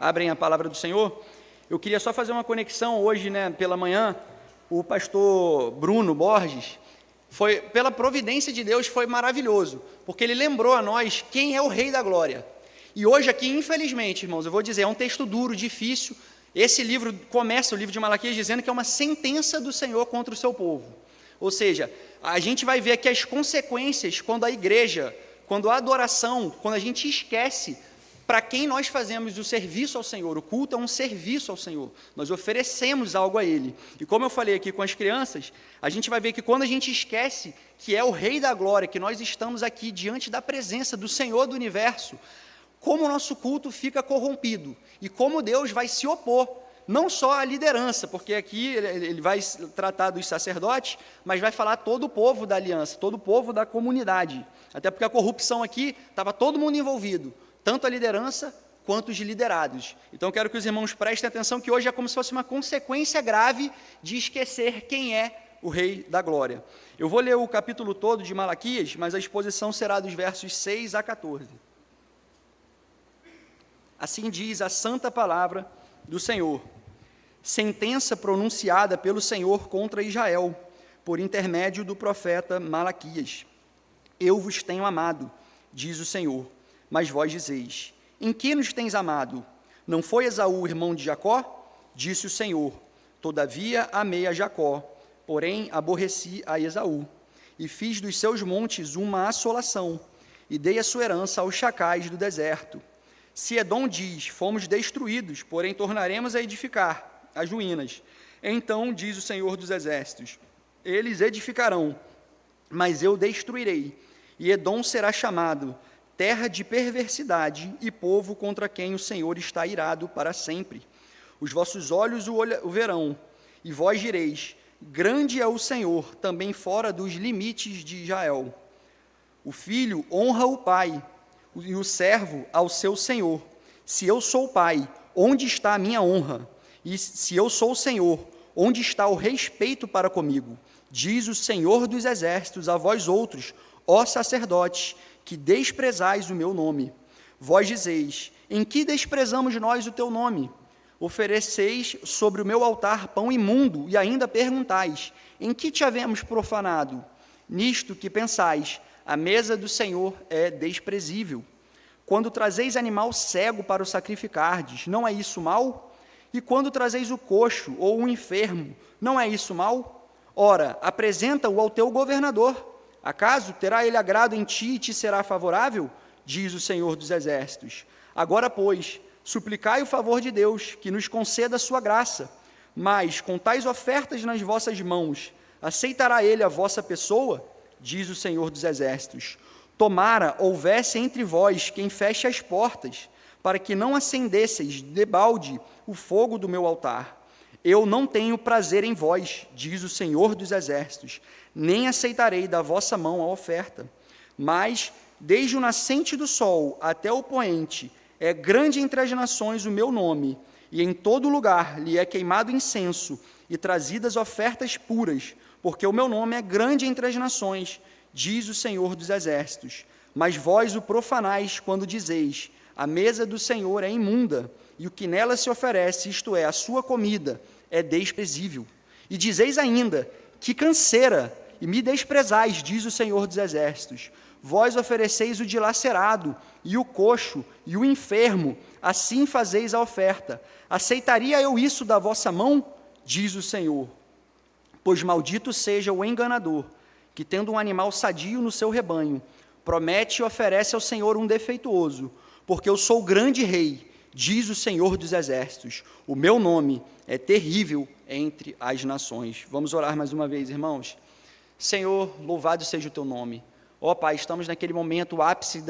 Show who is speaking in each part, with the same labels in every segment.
Speaker 1: abrem a palavra do Senhor, eu queria só fazer uma conexão hoje, pela manhã. O pastor Bruno Borges, pela providência de Deus, foi maravilhoso, porque ele lembrou a nós quem é o Rei da Glória. E hoje aqui, infelizmente, irmãos, eu vou dizer, é um texto duro, difícil. Esse livro começa, o livro de Malaquias, dizendo que é uma sentença do Senhor contra o seu povo. Ou seja, a gente vai ver aqui as consequências quando a igreja, quando a adoração, quando a gente esquece para quem nós fazemos o serviço ao Senhor. O culto é um serviço ao Senhor, nós oferecemos algo a Ele. E como eu falei aqui com as crianças, a gente vai ver que quando a gente esquece que é o Rei da Glória, que nós estamos aqui diante da presença do Senhor do Universo, como o nosso culto fica corrompido, e como Deus vai se opor, não só à liderança, porque aqui ele vai tratar dos sacerdotes, mas vai falar todo o povo da aliança, todo o povo da comunidade, até porque a corrupção aqui, estava todo mundo envolvido, tanto a liderança quanto os liderados. Então eu quero que os irmãos prestem atenção que hoje é como se fosse uma consequência grave de esquecer quem é o Rei da Glória. Eu vou ler o capítulo todo de Malaquias, mas a exposição será dos versos 6 a 14. Assim diz a santa palavra do Senhor, sentença pronunciada pelo Senhor contra Israel, por intermédio do profeta Malaquias. Eu vos tenho amado, diz o Senhor, mas vós dizeis, em que nos tens amado? Não foi Esaú irmão de Jacó? Disse o Senhor, todavia amei a Jacó, porém aborreci a Esaú, e fiz dos seus montes uma assolação, e dei a sua herança aos chacais do deserto. Se Edom diz, fomos destruídos, porém tornaremos a edificar as ruínas. Então, diz o Senhor dos Exércitos, eles edificarão, mas eu destruirei, e Edom será chamado terra de perversidade e povo contra quem o Senhor está irado para sempre. Os vossos olhos o verão, e vós direis, grande é o Senhor, também fora dos limites de Israel. O filho honra o pai, e o servo ao seu senhor. Se eu sou o pai, onde está a minha honra? E se eu sou o Senhor, onde está o respeito para comigo? Diz o Senhor dos Exércitos a vós outros, ó sacerdotes, que desprezais o meu nome. Vós dizeis, em que desprezamos nós o teu nome? Ofereceis sobre o meu altar pão imundo, e ainda perguntais, em que te havemos profanado? Nisto que pensais, a mesa do Senhor é desprezível. Quando trazeis animal cego para o sacrificardes, não é isso mal? E quando trazeis o coxo ou o enfermo, não é isso mal? Ora, apresenta-o ao teu governador. Acaso terá ele agrado em ti e te será favorável? Diz o Senhor dos Exércitos. Agora, pois, suplicai o favor de Deus, que nos conceda a sua graça. Mas, com tais ofertas nas vossas mãos, aceitará ele a vossa pessoa? Diz o Senhor dos Exércitos. Tomara houvesse entre vós quem feche as portas, para que não acendesseis debalde o fogo do meu altar. Eu não tenho prazer em vós, diz o Senhor dos Exércitos, nem aceitarei da vossa mão a oferta. Mas, desde o nascente do sol até o poente, é grande entre as nações o meu nome, e em todo lugar lhe é queimado incenso e trazidas ofertas puras, porque o meu nome é grande entre as nações, diz o Senhor dos Exércitos. Mas vós o profanais quando dizeis, a mesa do Senhor é imunda, e o que nela se oferece, isto é, a sua comida, é desprezível. E dizeis ainda, que canseira, e me desprezais, diz o Senhor dos Exércitos. Vós ofereceis o dilacerado, e o coxo, e o enfermo, assim fazeis a oferta. Aceitaria eu isso da vossa mão? Diz o Senhor. Pois maldito seja o enganador, que tendo um animal sadio no seu rebanho, promete e oferece ao Senhor um defeituoso, porque eu sou o grande rei, diz o Senhor dos Exércitos. O meu nome é terrível entre as nações. Vamos orar mais uma vez, irmãos. Senhor, louvado seja o teu nome. Ó Pai, estamos naquele momento, o ápice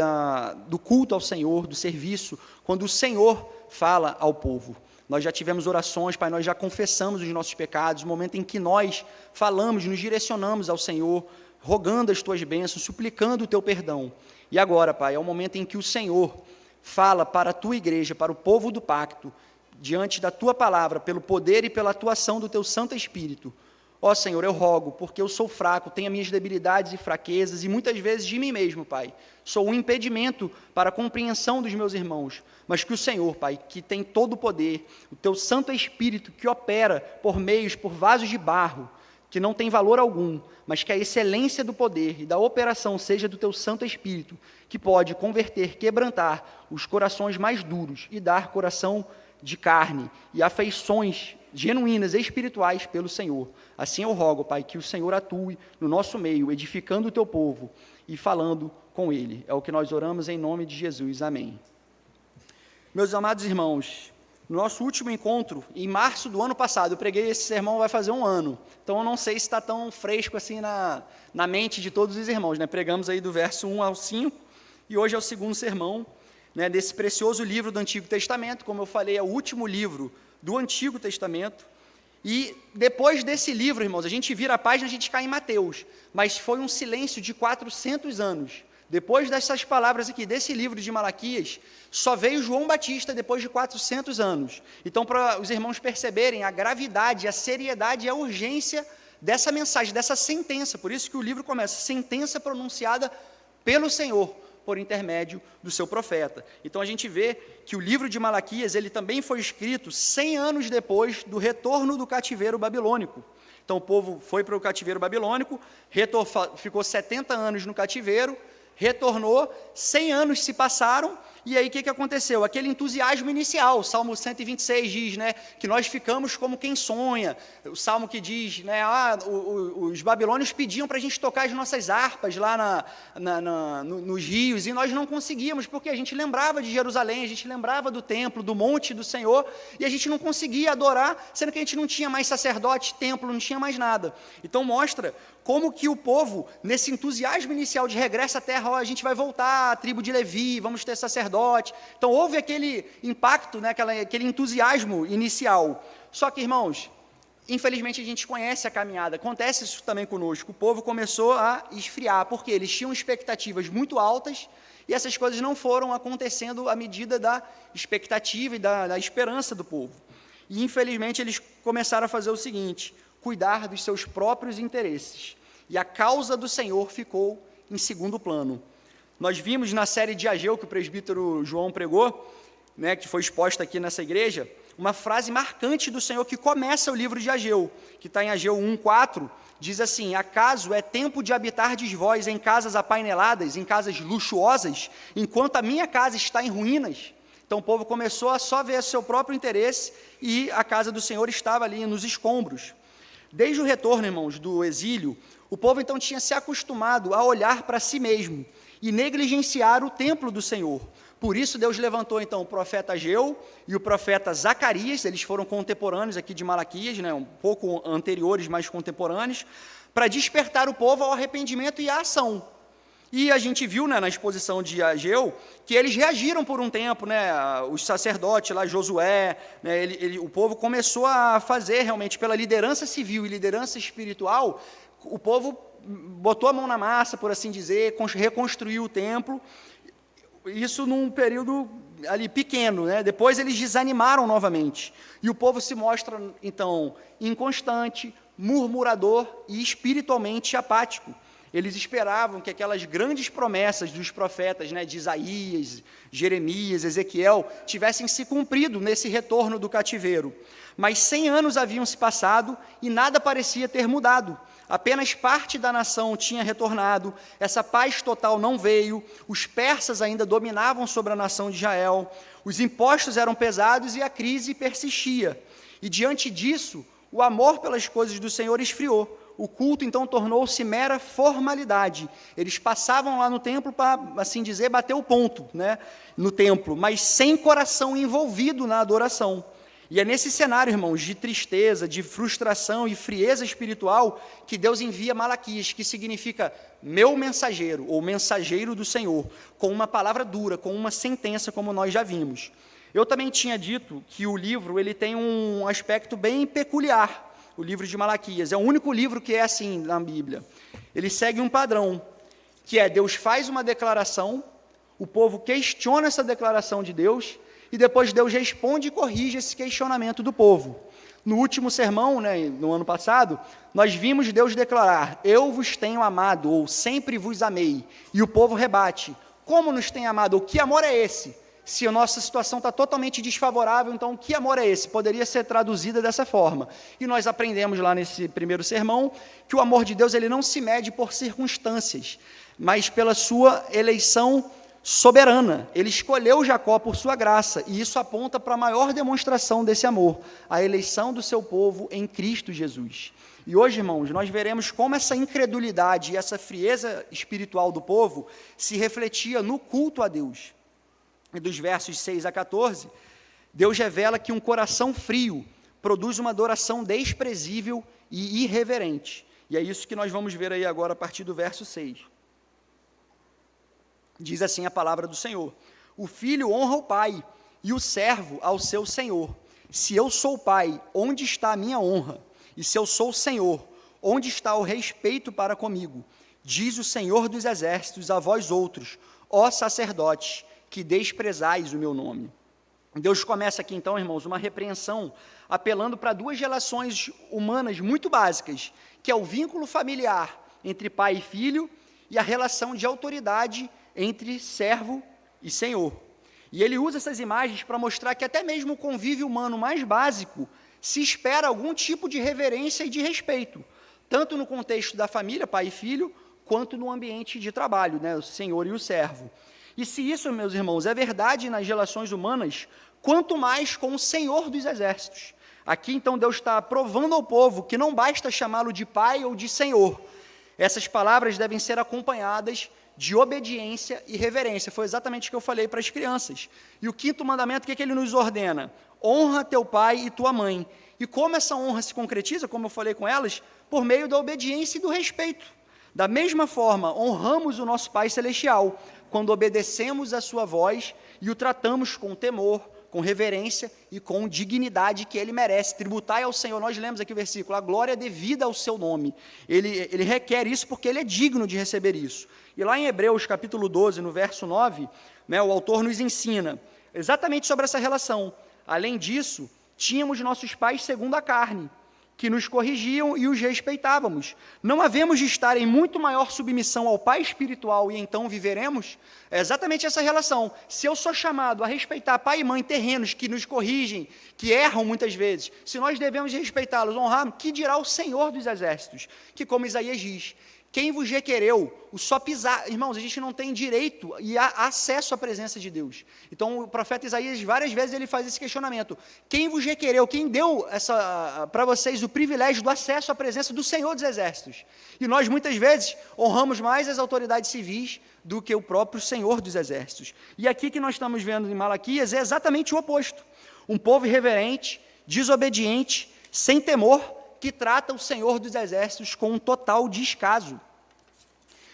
Speaker 1: do culto ao Senhor, do serviço, quando o Senhor fala ao povo. Nós já tivemos orações, Pai, nós já confessamos os nossos pecados, o momento em que nós falamos, nos direcionamos ao Senhor, rogando as tuas bênçãos, suplicando o teu perdão. E agora, Pai, é o momento em que o Senhor fala para a tua igreja, para o povo do pacto, diante da tua palavra, pelo poder e pela atuação do teu Santo Espírito. Ó Senhor, eu rogo, porque eu sou fraco, tenho as minhas debilidades e fraquezas, e muitas vezes de mim mesmo, Pai. Sou um impedimento para a compreensão dos meus irmãos, mas que o Senhor, Pai, que tem todo o poder, o Teu Santo Espírito que opera por meios, por vasos de barro, que não tem valor algum, mas que a excelência do poder e da operação seja do Teu Santo Espírito, que pode converter, quebrantar os corações mais duros e dar coração de carne e afeições genuínas e espirituais pelo Senhor. Assim eu rogo, Pai, que o Senhor atue no nosso meio, edificando o Teu povo e falando com Ele. É o que nós oramos em nome de Jesus. Amém. Meus amados irmãos, no nosso último encontro, em março do ano passado, eu preguei esse sermão, vai fazer um ano, então eu não sei se está tão fresco assim na mente de todos os irmãos, né? Pregamos aí do verso 1 ao 5, e hoje é o segundo sermão, né, desse precioso livro do Antigo Testamento. Como eu falei, é o último livro do Antigo Testamento, e depois desse livro, irmãos, a gente vira a página, a gente cai em Mateus, mas foi um silêncio de 400 anos, depois dessas palavras aqui, desse livro de Malaquias, só veio João Batista depois de 400 anos, então para os irmãos perceberem a gravidade, a seriedade e a urgência dessa mensagem, dessa sentença, por isso que o livro começa, sentença pronunciada pelo Senhor, por intermédio do seu profeta. Então a gente vê que o livro de Malaquias, ele também foi escrito 100 anos depois do retorno do cativeiro babilônico. Então o povo foi para o cativeiro babilônico, ficou 70 anos no cativeiro, retornou, 100 anos se passaram, e aí o que aconteceu? Aquele entusiasmo inicial, o Salmo 126 diz, né, que nós ficamos como quem sonha, o Salmo que diz, né, os babilônios pediam para a gente tocar as nossas harpas lá nos rios, e nós não conseguíamos, porque a gente lembrava de Jerusalém, a gente lembrava do templo, do monte do Senhor, e a gente não conseguia adorar, sendo que a gente não tinha mais sacerdote, templo, não tinha mais nada. Então mostra como que o povo, nesse entusiasmo inicial de regresso à terra, ó, a gente vai voltar à tribo de Levi, vamos ter sacerdote. Então houve aquele impacto, né, aquele entusiasmo inicial. Só que, irmãos, infelizmente a gente conhece a caminhada, acontece isso também conosco. O povo começou a esfriar, porque eles tinham expectativas muito altas, e essas coisas não foram acontecendo à medida da expectativa e da esperança do povo. E infelizmente eles começaram a fazer o seguinte: cuidar dos seus próprios interesses, e a causa do Senhor ficou em segundo plano. Nós vimos na série de Ageu, que o presbítero João pregou, né, que foi exposta aqui nessa igreja, uma frase marcante do Senhor que começa o livro de Ageu, que está em Ageu 1:4, diz assim: acaso é tempo de habitardes vós em casas apaineladas, em casas luxuosas, enquanto a minha casa está em ruínas? Então o povo começou a só ver seu próprio interesse, e a casa do Senhor estava ali nos escombros. Desde o retorno, irmãos, do exílio, o povo então tinha se acostumado a olhar para si mesmo e negligenciar o templo do Senhor. Por isso Deus levantou então o profeta Ageu e o profeta Zacarias, eles foram contemporâneos aqui de Malaquias, né, um pouco anteriores, mas contemporâneos, para despertar o povo ao arrependimento e à ação. E a gente viu, né, na exposição de Ageu, que eles reagiram por um tempo, né, os sacerdotes lá, Josué, né, o povo começou a fazer realmente, pela liderança civil e liderança espiritual, o povo botou a mão na massa, por assim dizer, reconstruiu o templo, isso num período ali pequeno, né? Depois eles desanimaram novamente, e o povo se mostra, então, inconstante, murmurador e espiritualmente apático. Eles esperavam que aquelas grandes promessas dos profetas, né, de Isaías, Jeremias, Ezequiel, tivessem se cumprido nesse retorno do cativeiro. Mas 100 anos haviam se passado e nada parecia ter mudado. Apenas parte da nação tinha retornado, essa paz total não veio, os persas ainda dominavam sobre a nação de Israel, os impostos eram pesados e a crise persistia. E diante disso, o amor pelas coisas do Senhor esfriou. O culto, então, tornou-se mera formalidade. Eles passavam lá no templo para, assim dizer, bater o ponto, né, no templo, mas sem coração envolvido na adoração. E é nesse cenário, irmãos, de tristeza, de frustração e frieza espiritual, que Deus envia Malaquias, que significa meu mensageiro, ou mensageiro do Senhor, com uma palavra dura, com uma sentença, como nós já vimos. Eu também tinha dito que o livro ele tem um aspecto bem peculiar, o livro de Malaquias. É o único livro que é assim na Bíblia. Ele segue um padrão, que é Deus faz uma declaração, o povo questiona essa declaração de Deus, e depois Deus responde e corrige esse questionamento do povo. No último sermão, né, no ano passado, nós vimos Deus declarar: eu vos tenho amado, ou sempre vos amei. E o povo rebate: como nos tem amado? O que amor é esse? Se a nossa situação está totalmente desfavorável, então que amor é esse? Poderia ser traduzida dessa forma. E nós aprendemos lá nesse primeiro sermão que o amor de Deus ele não se mede por circunstâncias, mas pela sua eleição soberana. Ele escolheu Jacó por sua graça, e isso aponta para a maior demonstração desse amor, a eleição do seu povo em Cristo Jesus. E hoje, irmãos, nós veremos como essa incredulidade e essa frieza espiritual do povo se refletia no culto a Deus. E dos versos 6 a 14, Deus revela que um coração frio produz uma adoração desprezível e irreverente. E é isso que nós vamos ver aí agora a partir do verso 6. Diz assim a palavra do Senhor: o filho honra o pai, e o servo ao seu senhor. Se eu sou pai, onde está a minha honra? E se eu sou senhor, onde está o respeito para comigo? Diz o Senhor dos exércitos a vós outros, ó sacerdotes, que desprezais o meu nome. Deus começa aqui então, irmãos, uma repreensão, apelando para duas relações humanas muito básicas, que é o vínculo familiar entre pai e filho, e a relação de autoridade entre servo e senhor. E ele usa essas imagens para mostrar que até mesmo o convívio humano mais básico se espera algum tipo de reverência e de respeito, tanto no contexto da família, pai e filho, quanto no ambiente de trabalho, né, o senhor e o servo. E se isso, meus irmãos, é verdade nas relações humanas, quanto mais com o Senhor dos exércitos. Aqui, então, Deus está provando ao povo que não basta chamá-lo de pai ou de senhor. Essas palavras devem ser acompanhadas de obediência e reverência. Foi exatamente o que eu falei para as crianças. E o quinto mandamento, o que ele nos ordena? Honra teu pai e tua mãe. E como essa honra se concretiza, como eu falei com elas, por meio da obediência e do respeito. Da mesma forma, honramos o nosso Pai Celestial, quando obedecemos a sua voz e o tratamos com temor, com reverência e com dignidade que ele merece. Tributai ao Senhor, nós lemos aqui o versículo, a glória devida ao seu nome. Ele requer isso porque ele é digno de receber isso. E lá em Hebreus, capítulo 12, no verso 9, né, o autor nos ensina exatamente sobre essa relação. Além disso, tínhamos nossos pais segundo a carne, que nos corrigiam e os respeitávamos. Não havemos de estar em muito maior submissão ao Pai espiritual e então viveremos? É exatamente essa relação. Se eu sou chamado a respeitar pai e mãe terrenos que nos corrigem, que erram muitas vezes, se nós devemos respeitá-los, honrar, que dirá o Senhor dos exércitos? Que, como Isaías diz, quem vos requereu, o só pisar... Irmãos, a gente não tem direito e acesso à presença de Deus. Então, o profeta Isaías, várias vezes, ele faz esse questionamento. Quem vos requereu, quem deu para vocês o privilégio do acesso à presença do Senhor dos Exércitos? E nós, muitas vezes, honramos mais as autoridades civis do que o próprio Senhor dos Exércitos. E aqui que nós estamos vendo em Malaquias é exatamente o oposto. Um povo irreverente, desobediente, sem temor, que trata o Senhor dos Exércitos com um total descaso.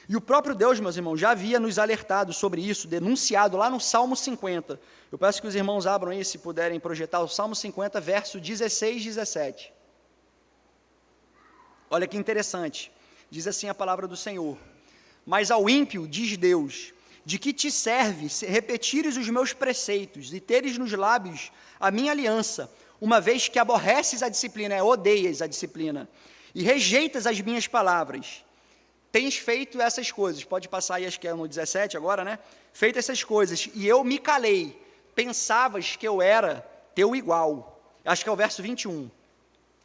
Speaker 1: E o próprio Deus, meus irmãos, já havia nos alertado sobre isso, denunciado lá no Salmo 50. Eu peço que os irmãos abram aí, se puderem projetar, o Salmo 50, verso 16 e 17. Olha que interessante, diz assim a palavra do Senhor: mas ao ímpio, diz Deus, de que te serve se repetires os meus preceitos e teres nos lábios a minha aliança, uma vez que aborreces a disciplina, odeias a disciplina, e rejeitas as minhas palavras. Tens feito essas coisas, pode passar aí, acho que é no 17 agora, né? Feito essas coisas, e eu me calei, pensavas que eu era teu igual. Acho que é o verso 21.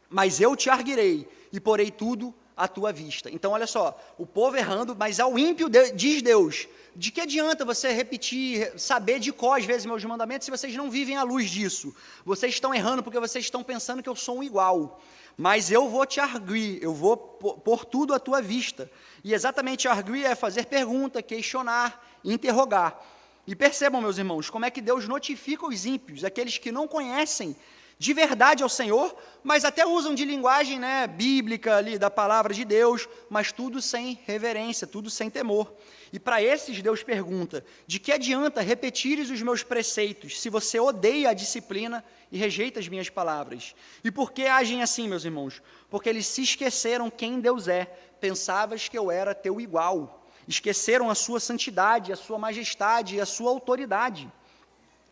Speaker 1: Mas eu te arguirei, e porei tudo à tua vista. Então, olha só, o povo errando, mas ao ímpio diz Deus, de que adianta você repetir, saber de cor, às vezes, meus mandamentos, se vocês não vivem à luz disso? Vocês estão errando porque vocês estão pensando que eu sou um igual. Mas eu vou te arguir, eu vou pôr tudo à tua vista. E exatamente arguir é fazer pergunta, questionar, interrogar. E percebam, meus irmãos, como é que Deus notifica os ímpios, aqueles que não conhecem de verdade ao Senhor, mas até usam de linguagem, né, bíblica ali, da palavra de Deus, mas tudo sem reverência, tudo sem temor. E para esses Deus pergunta, de que adianta repetires os meus preceitos, se você odeia a disciplina e rejeita as minhas palavras? E por que agem assim, meus irmãos? Porque eles se esqueceram quem Deus é, pensavas que eu era teu igual, esqueceram a sua santidade, a sua majestade e a sua autoridade.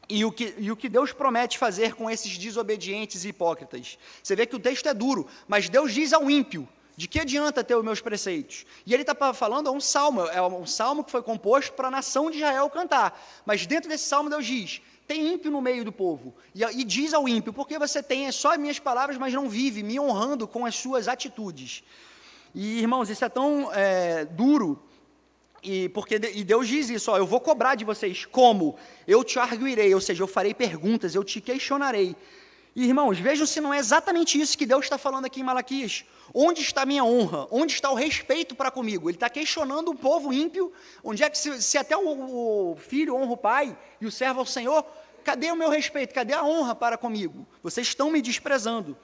Speaker 1: E o que Deus promete fazer com esses desobedientes e hipócritas? Você vê que o texto é duro, mas Deus diz ao ímpio: de que adianta ter os meus preceitos? E ele está falando, é um salmo que foi composto para a nação de Israel cantar. Mas dentro desse salmo Deus diz: tem ímpio no meio do povo. E diz ao ímpio: porque você tem só minhas palavras, mas não vive me honrando com as suas atitudes. E irmãos, isso é tão duro. E Deus diz isso: eu vou cobrar de vocês. Como? Eu te arguirei, ou seja, eu farei perguntas, eu te questionarei. E, irmãos, vejam se não é exatamente isso que Deus está falando aqui em Malaquias. Onde está a minha honra? Onde está o respeito para comigo? Ele está questionando o povo ímpio. Onde é que, se até o filho honra o pai e o servo ao Senhor, cadê o meu respeito? Cadê a honra para comigo? Vocês estão me desprezando.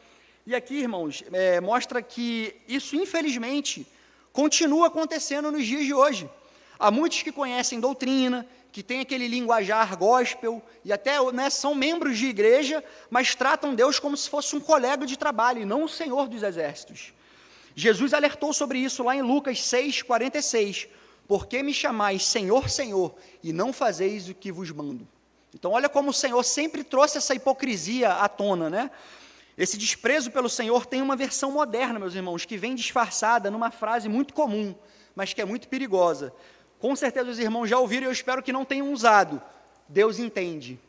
Speaker 1: E aqui, irmãos, mostra que isso, infelizmente, continua acontecendo nos dias de hoje. Há muitos que conhecem doutrina, que têm aquele linguajar gospel, e até são membros de igreja, mas tratam Deus como se fosse um colega de trabalho, e não o Senhor dos exércitos. Jesus alertou sobre isso lá em Lucas 6,46. Por que me chamais Senhor, Senhor, e não fazeis o que vos mando? Então olha como o Senhor sempre trouxe essa hipocrisia à tona, né? Esse desprezo pelo Senhor tem uma versão moderna, meus irmãos, que vem disfarçada numa frase muito comum, mas que é muito perigosa. Com certeza os irmãos já ouviram, e eu espero que não tenham usado. Deus entende.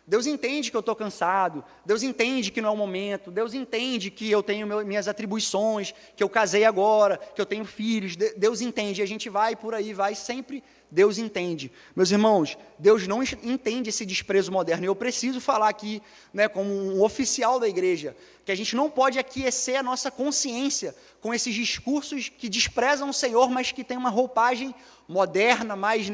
Speaker 1: Deus entende que eu estou cansado, Deus entende que não é o momento, Deus entende que eu tenho minhas atribuições, que eu casei agora, que eu tenho filhos, Deus entende, e a gente vai por aí, vai sempre, Deus entende. Meus irmãos, Deus não entende esse desprezo moderno, e eu preciso falar aqui, como um oficial da igreja, que a gente não pode aquecer a nossa consciência com esses discursos que desprezam o Senhor, mas que tem uma roupagem moderna, mais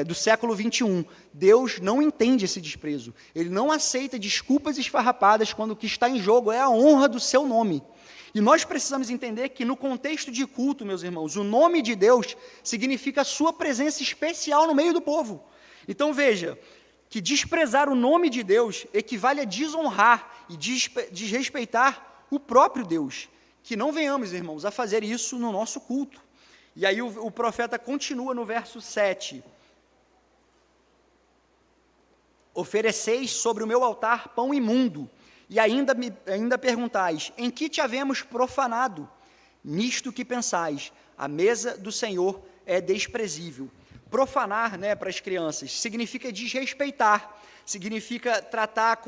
Speaker 1: do século 21. Deus não entende esse desprezo. Ele não aceita desculpas esfarrapadas quando o que está em jogo é a honra do seu nome. E nós precisamos entender que no contexto de culto, meus irmãos, o nome de Deus significa a sua presença especial no meio do povo. Então veja, que desprezar o nome de Deus equivale a desonrar e desrespeitar o próprio Deus. Que não venhamos, irmãos, a fazer isso no nosso culto. E aí o profeta continua no verso 7. Ofereceis sobre o meu altar pão imundo, e ainda perguntais: em que te havemos profanado? Nisto que pensais, a mesa do Senhor é desprezível. Profanar, para as crianças, significa desrespeitar, significa tratar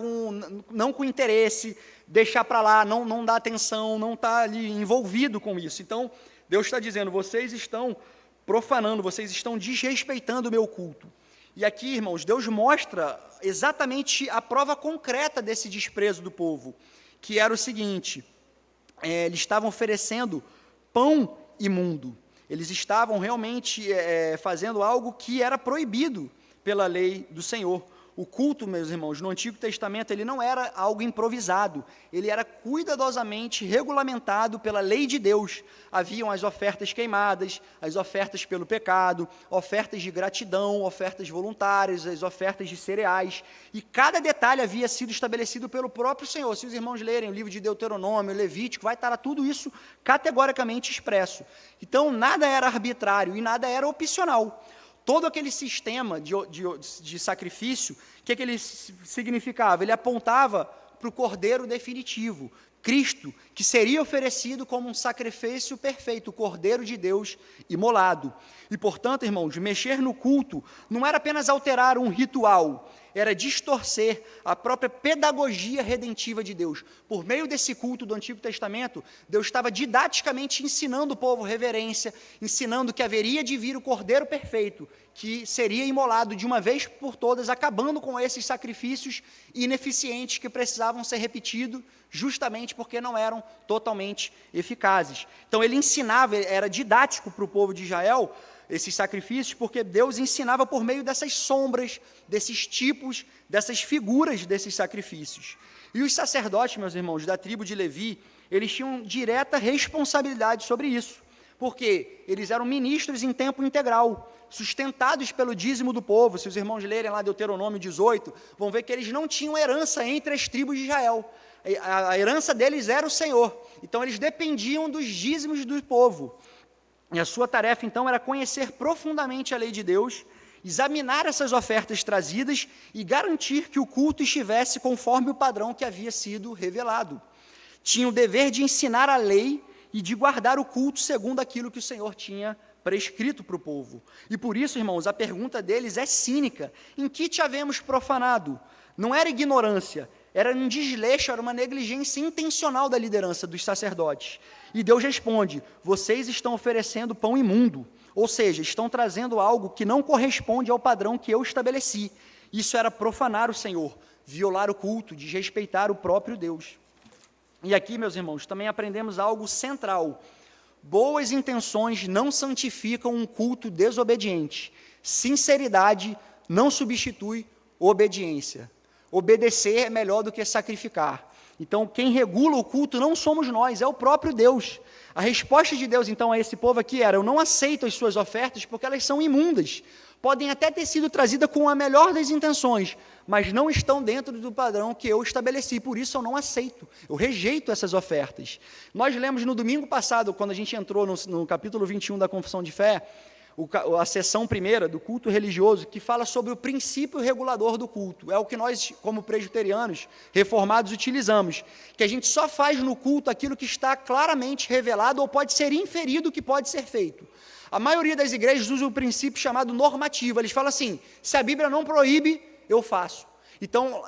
Speaker 1: não com interesse, deixar para lá, não dar atenção, não estar ali envolvido com isso. Então, Deus está dizendo: vocês estão profanando, vocês estão desrespeitando o meu culto. E aqui, irmãos, Deus mostra exatamente a prova concreta desse desprezo do povo, que era o seguinte: eles estavam oferecendo pão imundo, eles estavam realmente fazendo algo que era proibido pela lei do Senhor. O culto, meus irmãos, no Antigo Testamento, ele não era algo improvisado, ele era cuidadosamente regulamentado pela lei de Deus. Haviam as ofertas queimadas, as ofertas pelo pecado, ofertas de gratidão, ofertas voluntárias, as ofertas de cereais, e cada detalhe havia sido estabelecido pelo próprio Senhor. Se os irmãos lerem o livro de Deuteronômio, Levítico, vai estar tudo isso categoricamente expresso. Então, nada era arbitrário e nada era opcional. Todo aquele sistema de sacrifício, o que ele significava? Ele apontava para o Cordeiro definitivo, Cristo, que seria oferecido como um sacrifício perfeito, o Cordeiro de Deus imolado. E, portanto, irmãos, mexer no culto não era apenas alterar um ritual, era distorcer a própria pedagogia redentiva de Deus. Por meio desse culto do Antigo Testamento, Deus estava didaticamente ensinando o povo reverência, ensinando que haveria de vir o Cordeiro perfeito, que seria imolado de uma vez por todas, acabando com esses sacrifícios ineficientes que precisavam ser repetidos, justamente porque não eram totalmente eficazes. Então ele ensinava, era didático para o povo de Israel, esses sacrifícios, porque Deus ensinava por meio dessas sombras, desses tipos, dessas figuras desses sacrifícios. E os sacerdotes, meus irmãos, da tribo de Levi, eles tinham direta responsabilidade sobre isso, porque eles eram ministros em tempo integral, sustentados pelo dízimo do povo. Se os irmãos lerem lá Deuteronômio 18, vão ver que eles não tinham herança entre as tribos de Israel. A herança deles era o Senhor. Então eles dependiam dos dízimos do povo. E a sua tarefa, então, era conhecer profundamente a lei de Deus examinar essas ofertas trazidas e garantir que o culto estivesse conforme o padrão que havia sido revelado. Tinha o dever de ensinar a lei e de guardar o culto segundo aquilo que o Senhor tinha prescrito para o povo. E por isso, irmãos, a pergunta deles é cínica: em que te havemos profanado? Não era ignorância, era um desleixo, era uma negligência intencional da liderança dos sacerdotes. E Deus responde: vocês estão oferecendo pão imundo, ou seja, estão trazendo algo que não corresponde ao padrão que eu estabeleci. Isso era profanar o Senhor, violar o culto, desrespeitar o próprio Deus. E aqui, meus irmãos, também aprendemos algo central: boas intenções não santificam um culto desobediente. Sinceridade não substitui obediência. Obedecer é melhor do que sacrificar. Então, quem regula o culto não somos nós, é o próprio Deus. A resposta de Deus, então, a esse povo aqui era: eu não aceito as suas ofertas porque elas são imundas. Podem até ter sido trazidas com a melhor das intenções, mas não estão dentro do padrão que eu estabeleci, por isso eu não aceito, eu rejeito essas ofertas. Nós lemos no domingo passado, quando a gente entrou no capítulo 21 da Confissão de Fé, a seção primeira do culto religioso, que fala sobre o princípio regulador do culto. É o que nós, como presbiterianos reformados, utilizamos, que a gente só faz no culto aquilo que está claramente revelado ou pode ser inferido que pode ser feito. A maioria das igrejas usa o princípio chamado normativo. Eles falam assim: se a Bíblia não proíbe, eu faço. Então,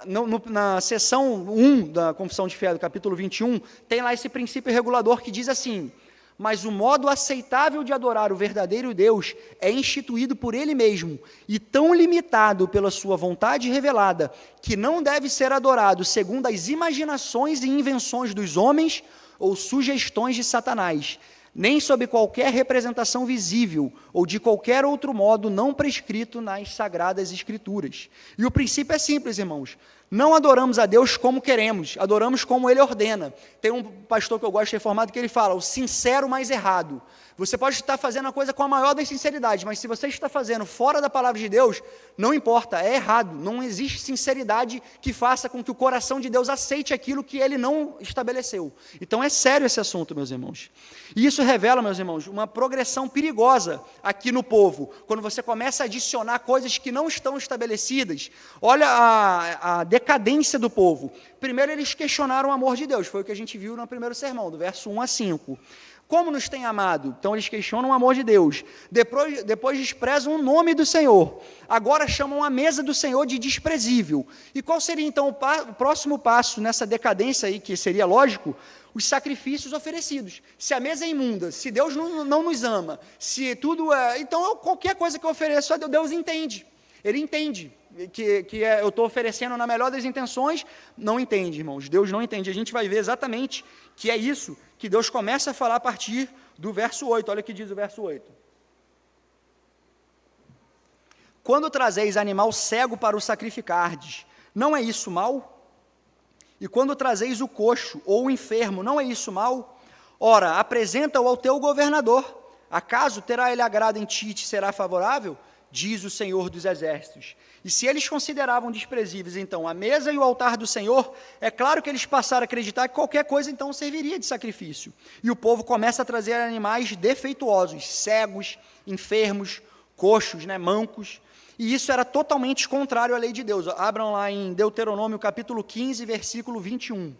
Speaker 1: na seção 1 da Confissão de Fé, do capítulo 21, tem lá esse princípio regulador que diz assim: mas o modo aceitável de adorar o verdadeiro Deus é instituído por Ele mesmo, e tão limitado pela sua vontade revelada, que não deve ser adorado segundo as imaginações e invenções dos homens ou sugestões de Satanás, nem sob qualquer representação visível, ou de qualquer outro modo não prescrito nas Sagradas Escrituras. E o princípio é simples, irmãos: não adoramos a Deus como queremos, adoramos como Ele ordena. Tem um pastor que eu gosto, reformado, que ele fala: o sincero mais errado. Você pode estar fazendo a coisa com a maior das sinceridades, mas se você está fazendo fora da palavra de Deus, não importa, é errado. Não existe sinceridade que faça com que o coração de Deus aceite aquilo que Ele não estabeleceu. Então é sério esse assunto, meus irmãos. E isso revela, meus irmãos, uma progressão perigosa aqui no povo. Quando você começa a adicionar coisas que não estão estabelecidas, olha a decadência do povo. Primeiro, eles questionaram o amor de Deus, foi o que a gente viu no primeiro sermão, do verso 1 a 5. Como nos tem amado? Então eles questionam o amor de Deus. Depois desprezam o nome do Senhor. Agora chamam a mesa do Senhor de desprezível. E qual seria então o próximo passo nessa decadência aí, que seria lógico? Os sacrifícios oferecidos. Se a mesa é imunda, se Deus não nos ama, se tudo é... Então qualquer coisa que eu ofereço a Deus entende. Ele entende que eu estou oferecendo na melhor das intenções. Não entende, irmãos. Deus não entende. A gente vai ver exatamente que é isso que Deus começa a falar a partir do verso 8. Olha o que diz o verso 8. Quando trazeis animal cego para o sacrificardes, não é isso mal? E quando trazeis o coxo ou o enfermo, não é isso mal? Ora, apresenta-o ao teu governador. Acaso terá ele agrado em ti e te será favorável? Diz o Senhor dos Exércitos. E se eles consideravam desprezíveis, então, a mesa e o altar do Senhor, é claro que eles passaram a acreditar que qualquer coisa, então, serviria de sacrifício. E o povo começa a trazer animais defeituosos, cegos, enfermos, coxos, mancos, e isso era totalmente contrário à lei de Deus. Abram lá em Deuteronômio, capítulo 15, versículo 21.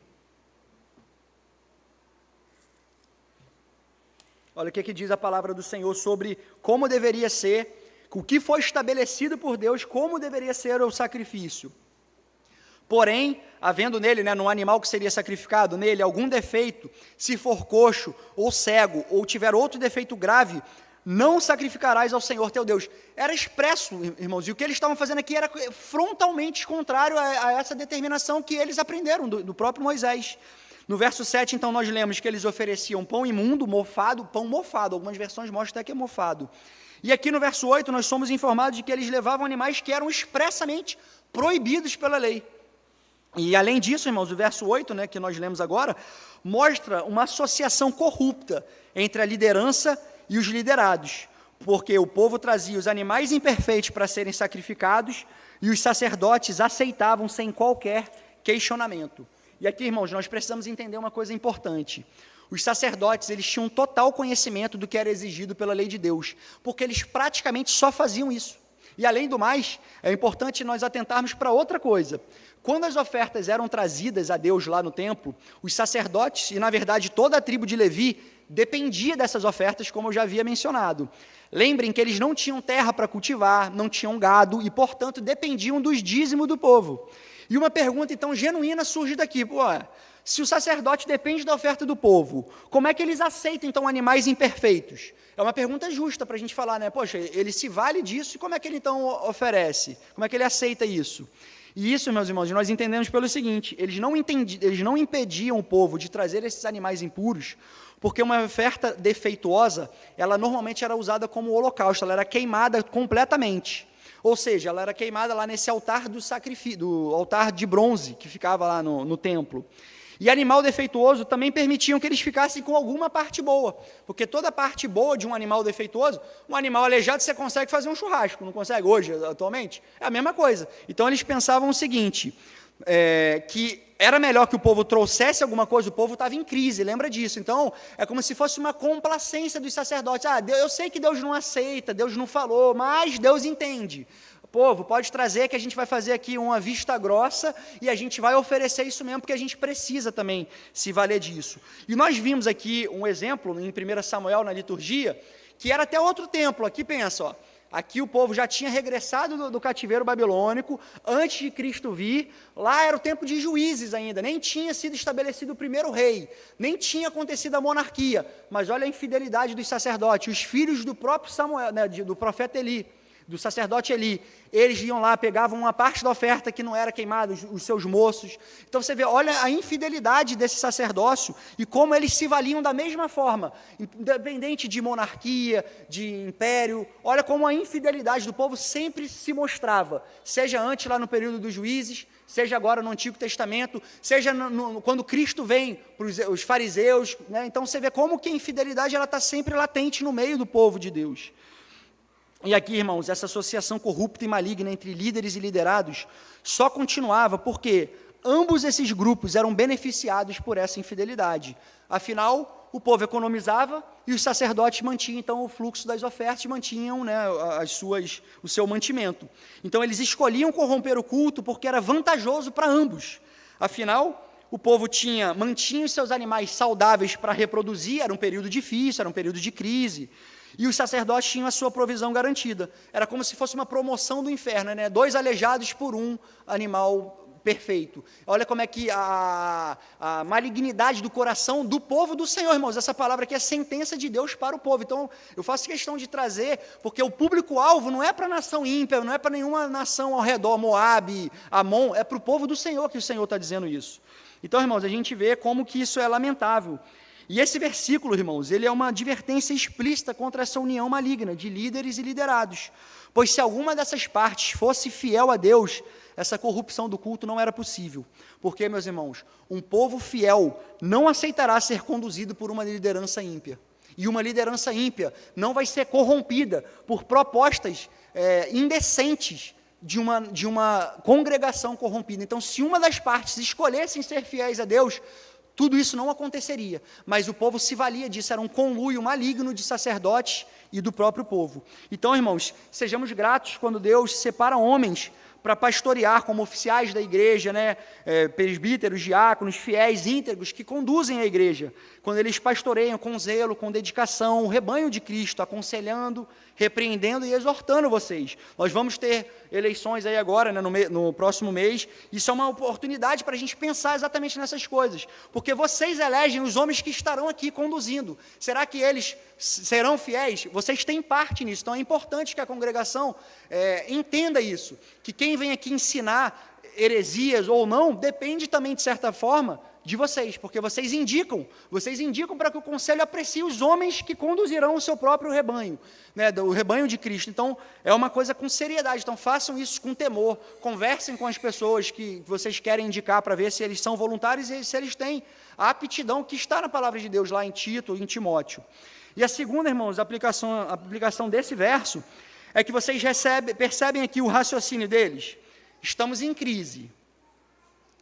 Speaker 1: Olha o que diz a palavra do Senhor sobre como deveria ser, o que foi estabelecido por Deus, como deveria ser o sacrifício. Porém, havendo nele, no animal que seria sacrificado, nele algum defeito, se for coxo ou cego, ou tiver outro defeito grave, não sacrificarás ao Senhor teu Deus. Era expresso, irmãos, e o que eles estavam fazendo aqui era frontalmente contrário a essa determinação que eles aprenderam do próprio Moisés. No verso 7, então, nós lemos que eles ofereciam pão imundo, mofado, pão mofado, algumas versões mostram até que é mofado. E aqui no verso 8, nós somos informados de que eles levavam animais que eram expressamente proibidos pela lei. E além disso, irmãos, o verso 8, que nós lemos agora, mostra uma associação corrupta entre a liderança e os liderados, porque o povo trazia os animais imperfeitos para serem sacrificados e os sacerdotes aceitavam sem qualquer questionamento. E aqui, irmãos, nós precisamos entender uma coisa importante. Os sacerdotes, eles tinham total conhecimento do que era exigido pela lei de Deus, porque eles praticamente só faziam isso. E, além do mais, é importante nós atentarmos para outra coisa. Quando as ofertas eram trazidas a Deus lá no templo, os sacerdotes, e na verdade toda a tribo de Levi, dependia dessas ofertas, como eu já havia mencionado. Lembrem que eles não tinham terra para cultivar, não tinham gado, e, portanto, dependiam dos dízimos do povo. E uma pergunta, então, genuína surge daqui. Se o sacerdote depende da oferta do povo, como é que eles aceitam, então, animais imperfeitos? É uma pergunta justa para a gente falar, né? Poxa, ele se vale disso, e como é que ele, então, oferece? Como é que ele aceita isso? E isso, meus irmãos, nós entendemos pelo seguinte, eles não impediam o povo de trazer esses animais impuros, porque uma oferta defeituosa, ela normalmente era usada como holocausto, ela era queimada completamente. Ou seja, ela era queimada lá nesse altar do sacrifício, do altar de bronze, que ficava lá no templo. E animal defeituoso também permitiam que eles ficassem com alguma parte boa, porque toda parte boa de um animal defeituoso, um animal aleijado você consegue fazer um churrasco, não consegue hoje, atualmente? É a mesma coisa. Então eles pensavam o seguinte, que era melhor que o povo trouxesse alguma coisa, o povo estava em crise, lembra disso? Então, é como se fosse uma complacência dos sacerdotes. Eu sei que Deus não aceita, Deus não falou, mas Deus entende. Povo, pode trazer que a gente vai fazer aqui uma vista grossa e a gente vai oferecer isso mesmo, porque a gente precisa também se valer disso. E nós vimos aqui um exemplo em 1 Samuel, na liturgia, que era até outro templo. Aqui pensa, aqui o povo já tinha regressado do cativeiro babilônico, antes de Cristo vir, lá era o tempo de juízes ainda, nem tinha sido estabelecido o primeiro rei, nem tinha acontecido a monarquia, mas olha a infidelidade dos sacerdotes, os filhos do próprio Samuel, né, do profeta Eli, do sacerdote Eli, eles iam lá, pegavam uma parte da oferta que não era queimada, os seus moços. Então você vê, olha a infidelidade desse sacerdócio e como eles se valiam da mesma forma, independente de monarquia, de império, olha como a infidelidade do povo sempre se mostrava, seja antes lá no período dos juízes, seja agora no Antigo Testamento, seja quando Cristo vem para os fariseus, né? Então você vê como que a infidelidade está sempre latente no meio do povo de Deus. E aqui, irmãos, essa associação corrupta e maligna entre líderes e liderados só continuava porque ambos esses grupos eram beneficiados por essa infidelidade. Afinal, o povo economizava e os sacerdotes mantinham, então, o fluxo das ofertas, mantinham, né, o seu mantimento. Então, eles escolhiam corromper o culto porque era vantajoso para ambos. Afinal, o povo mantinha os seus animais saudáveis para reproduzir, era um período difícil, era um período de crise, e os sacerdotes tinham a sua provisão garantida. Era como se fosse uma promoção do inferno, né? 2 aleijados por um animal perfeito. Olha como é que a malignidade do coração do povo do Senhor, irmãos, essa palavra aqui é sentença de Deus para o povo. Então, eu faço questão de trazer, porque o público-alvo não é para a nação ímpia, não é para nenhuma nação ao redor, Moabe, Amon, é para o povo do Senhor que o Senhor está dizendo isso. Então, irmãos, a gente vê como que isso é lamentável. E esse versículo, irmãos, ele é uma advertência explícita contra essa união maligna de líderes e liderados. Pois se alguma dessas partes fosse fiel a Deus, essa corrupção do culto não era possível. Porque, meus irmãos, um povo fiel não aceitará ser conduzido por uma liderança ímpia. E uma liderança ímpia não vai ser corrompida por propostas indecentes de uma congregação corrompida. Então, se uma das partes escolhessem ser fiéis a Deus, tudo isso não aconteceria, mas o povo se valia disso, era um conluio maligno de sacerdotes e do próprio povo. Então, irmãos, sejamos gratos quando Deus separa homens para pastorear como oficiais da igreja, né? Presbíteros, diáconos, fiéis, íntegros, que conduzem a igreja, quando eles pastoreiam com zelo, com dedicação, o rebanho de Cristo, aconselhando, repreendendo e exortando vocês. Nós vamos ter eleições aí agora, né, no próximo mês, isso é uma oportunidade para a gente pensar exatamente nessas coisas, porque vocês elegem os homens que estarão aqui conduzindo. Será que eles serão fiéis? Vocês têm parte nisso, então é importante que a congregação entenda isso, que quem vem aqui ensinar heresias ou não, depende também, de certa forma, de vocês, porque vocês indicam para que o conselho aprecie os homens que conduzirão o seu próprio rebanho, né, o rebanho de Cristo. Então, é uma coisa com seriedade, então façam isso com temor, conversem com as pessoas que vocês querem indicar para ver se eles são voluntários e se eles têm a aptidão que está na palavra de Deus, lá em Tito, em Timóteo. E a segunda, irmãos, a aplicação desse verso, é que vocês percebem aqui o raciocínio deles. Estamos em crise,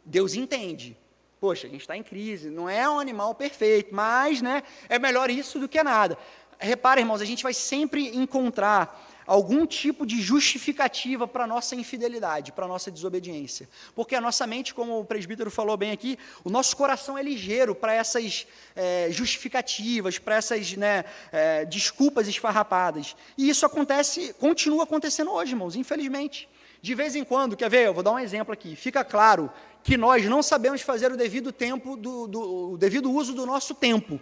Speaker 1: Deus entende. Poxa, a gente está em crise, não é um animal perfeito, mas, né, é melhor isso do que nada. Repara, irmãos, a gente vai sempre encontrar algum tipo de justificativa para a nossa infidelidade, para a nossa desobediência. Porque a nossa mente, como o presbítero falou bem aqui, o nosso coração é ligeiro para essas justificativas, para essas desculpas esfarrapadas. E isso continua acontecendo hoje, irmãos, infelizmente. De vez em quando, quer ver? Eu vou dar um exemplo aqui. Fica claro que nós não sabemos fazer o devido tempo, o devido uso do nosso tempo,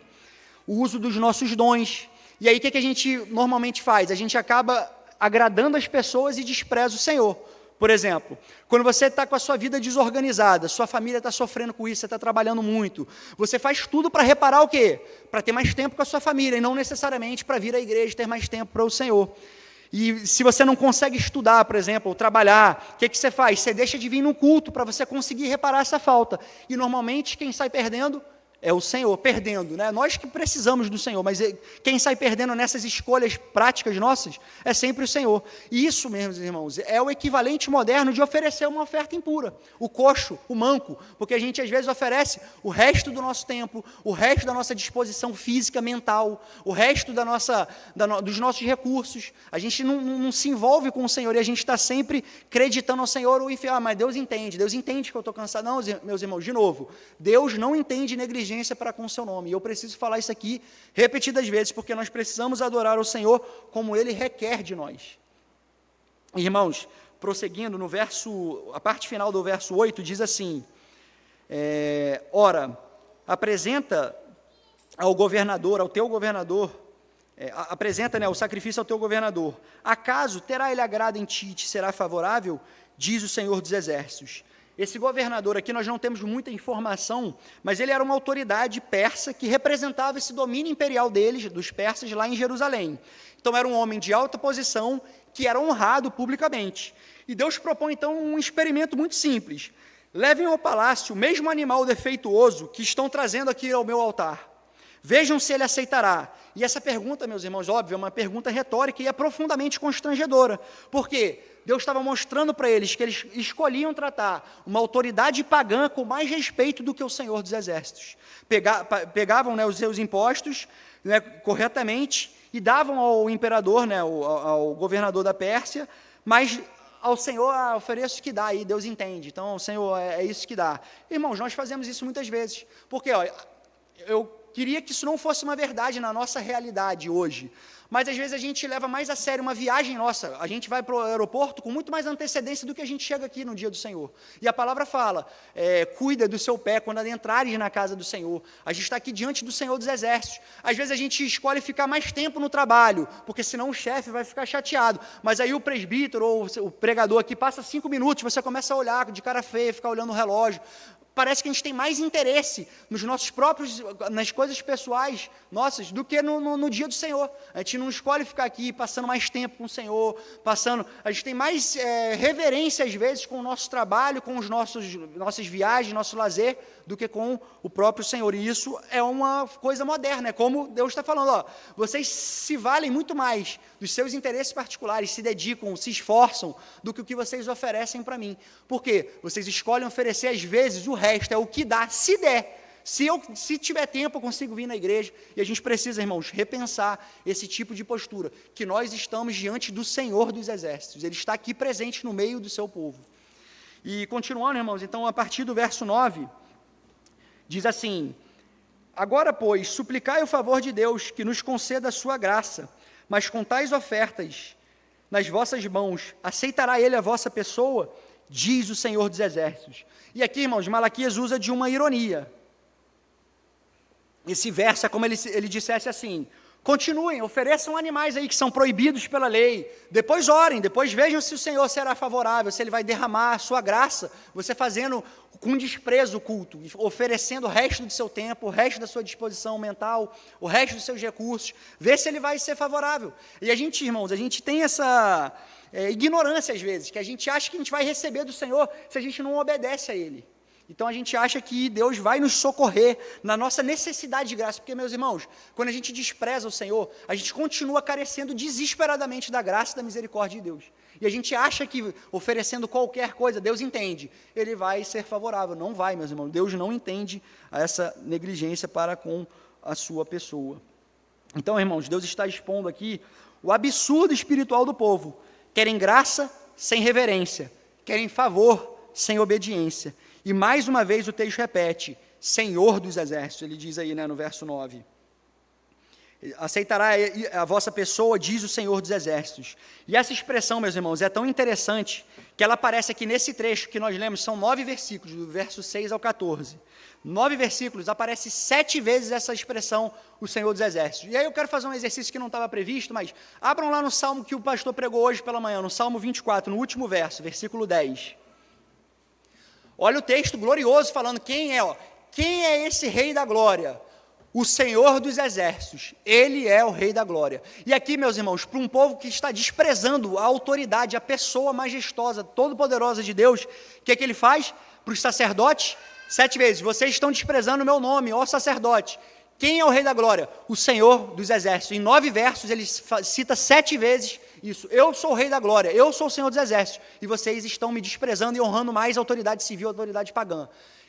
Speaker 1: o uso dos nossos dons. E aí, o que a gente normalmente faz? A gente acaba agradando as pessoas e despreza o Senhor. Por exemplo, quando você está com a sua vida desorganizada, sua família está sofrendo com isso, você está trabalhando muito, você faz tudo para reparar o quê? Para ter mais tempo com a sua família, e não necessariamente para vir à igreja e ter mais tempo para o Senhor. E se você não consegue estudar, por exemplo, ou trabalhar, o que você faz? Você deixa de vir no culto para você conseguir reparar essa falta. E normalmente quem sai perdendo é o Senhor, perdendo, né? Nós que precisamos do Senhor, mas quem sai perdendo nessas escolhas práticas nossas é sempre o Senhor. E isso, meus irmãos, é o equivalente moderno de oferecer uma oferta impura, o coxo, o manco, porque a gente às vezes oferece o resto do nosso tempo, o resto da nossa disposição física, mental, o resto dos nossos recursos. A gente não se envolve com o Senhor e a gente está sempre acreditando ao Senhor, mas Deus entende que eu estou cansado. Não, meus irmãos, de novo, Deus não entende negligência para com o seu nome. E eu preciso falar isso aqui repetidas vezes, porque nós precisamos adorar o Senhor como Ele requer de nós. Irmãos, prosseguindo no a parte final do verso 8 diz assim, ora, apresenta ao governador, ao teu governador, apresenta o sacrifício ao teu governador. Acaso terá ele agrado em ti e te será favorável? Diz o Senhor dos Exércitos. Esse governador aqui, nós não temos muita informação, mas ele era uma autoridade persa que representava esse domínio imperial deles, dos persas, lá em Jerusalém. Então, era um homem de alta posição que era honrado publicamente. E Deus propõe, então, um experimento muito simples. Levem ao palácio o mesmo animal defeituoso que estão trazendo aqui ao meu altar. Vejam se ele aceitará. E essa pergunta, meus irmãos, óbvio, é uma pergunta retórica e é profundamente constrangedora. Por quê? Deus estava mostrando para eles que eles escolhiam tratar uma autoridade pagã com mais respeito do que o Senhor dos Exércitos. Pegavam os seus impostos corretamente e davam ao imperador, ao governador da Pérsia, mas ao Senhor ofereço que dá, e Deus entende. Então, o Senhor é isso que dá. Irmãos, nós fazemos isso muitas vezes, porque eu queria que isso não fosse uma verdade na nossa realidade hoje, mas às vezes a gente leva mais a sério uma viagem nossa, a gente vai para o aeroporto com muito mais antecedência do que a gente chega aqui no dia do Senhor, e a palavra fala, cuida do seu pé quando adentrares na casa do Senhor. A gente está aqui diante do Senhor dos Exércitos, às vezes a gente escolhe ficar mais tempo no trabalho, porque senão o chefe vai ficar chateado, mas aí o presbítero ou o pregador aqui passa 5 minutos, você começa a olhar de cara feia, ficar olhando o relógio. Parece que a gente tem mais interesse nas coisas pessoais nossas do que no dia do Senhor. A gente não escolhe ficar aqui passando mais tempo com o Senhor, a gente tem mais reverência às vezes com o nosso trabalho, com nossas viagens, nosso lazer, do que com o próprio Senhor. E isso é uma coisa moderna, é como Deus está falando, vocês se valem muito mais dos seus interesses particulares, se dedicam, se esforçam, do que o que vocês oferecem para mim. Por quê? Vocês escolhem oferecer às vezes o resto, é o que dá, se der. Se tiver tempo, eu consigo vir na igreja. E a gente precisa, irmãos, repensar esse tipo de postura, que nós estamos diante do Senhor dos Exércitos. Ele está aqui presente no meio do seu povo. E continuando, irmãos, então, a partir do verso 9, diz assim, agora, pois, suplicai o favor de Deus, que nos conceda a sua graça, mas com tais ofertas nas vossas mãos, aceitará ele a vossa pessoa? Diz o Senhor dos Exércitos. E aqui, irmãos, Malaquias usa de uma ironia. Esse verso é como ele dissesse assim, continuem, ofereçam animais aí que são proibidos pela lei, depois orem, depois vejam se o Senhor será favorável, se Ele vai derramar a sua graça, você fazendo com desprezo o culto, oferecendo o resto do seu tempo, o resto da sua disposição mental, o resto dos seus recursos, vê se Ele vai ser favorável. E a gente, irmãos, a gente tem essa ignorância às vezes, que a gente acha que a gente vai receber do Senhor se a gente não obedece a Ele. Então, a gente acha que Deus vai nos socorrer na nossa necessidade de graça, porque, meus irmãos, quando a gente despreza o Senhor, a gente continua carecendo desesperadamente da graça e da misericórdia de Deus. E a gente acha que, oferecendo qualquer coisa, Deus entende, Ele vai ser favorável. Não vai, meus irmãos, Deus não entende essa negligência para com a sua pessoa. Então, irmãos, Deus está expondo aqui o absurdo espiritual do povo. Querem graça sem reverência, querem favor sem obediência. E mais uma vez o texto repete, Senhor dos exércitos, ele diz aí, no verso 9. Aceitará a vossa pessoa, diz o Senhor dos exércitos. E essa expressão, meus irmãos, é tão interessante, que ela aparece aqui nesse trecho que nós lemos, são 9 versículos, do verso 6 ao 14. 9 versículos, aparece 7 vezes essa expressão, o Senhor dos exércitos. E aí eu quero fazer um exercício que não estava previsto, mas abram lá no salmo que o pastor pregou hoje pela manhã, no Salmo 24, no último verso, versículo 10. Olha o texto glorioso falando quem é esse Rei da Glória? O Senhor dos exércitos, Ele é o Rei da Glória. E aqui, meus irmãos, para um povo que está desprezando a autoridade, a pessoa majestosa, todo-poderosa de Deus, o que é que Ele faz? Para os sacerdotes, 7 vezes, vocês estão desprezando o meu nome, ó sacerdote. Quem é o Rei da Glória? O Senhor dos exércitos. Em 9 versos, ele cita 7 vezes isso. Eu sou o Rei da Glória, eu sou o Senhor dos exércitos, e vocês estão me desprezando e honrando mais a autoridade civil, a autoridade pagã.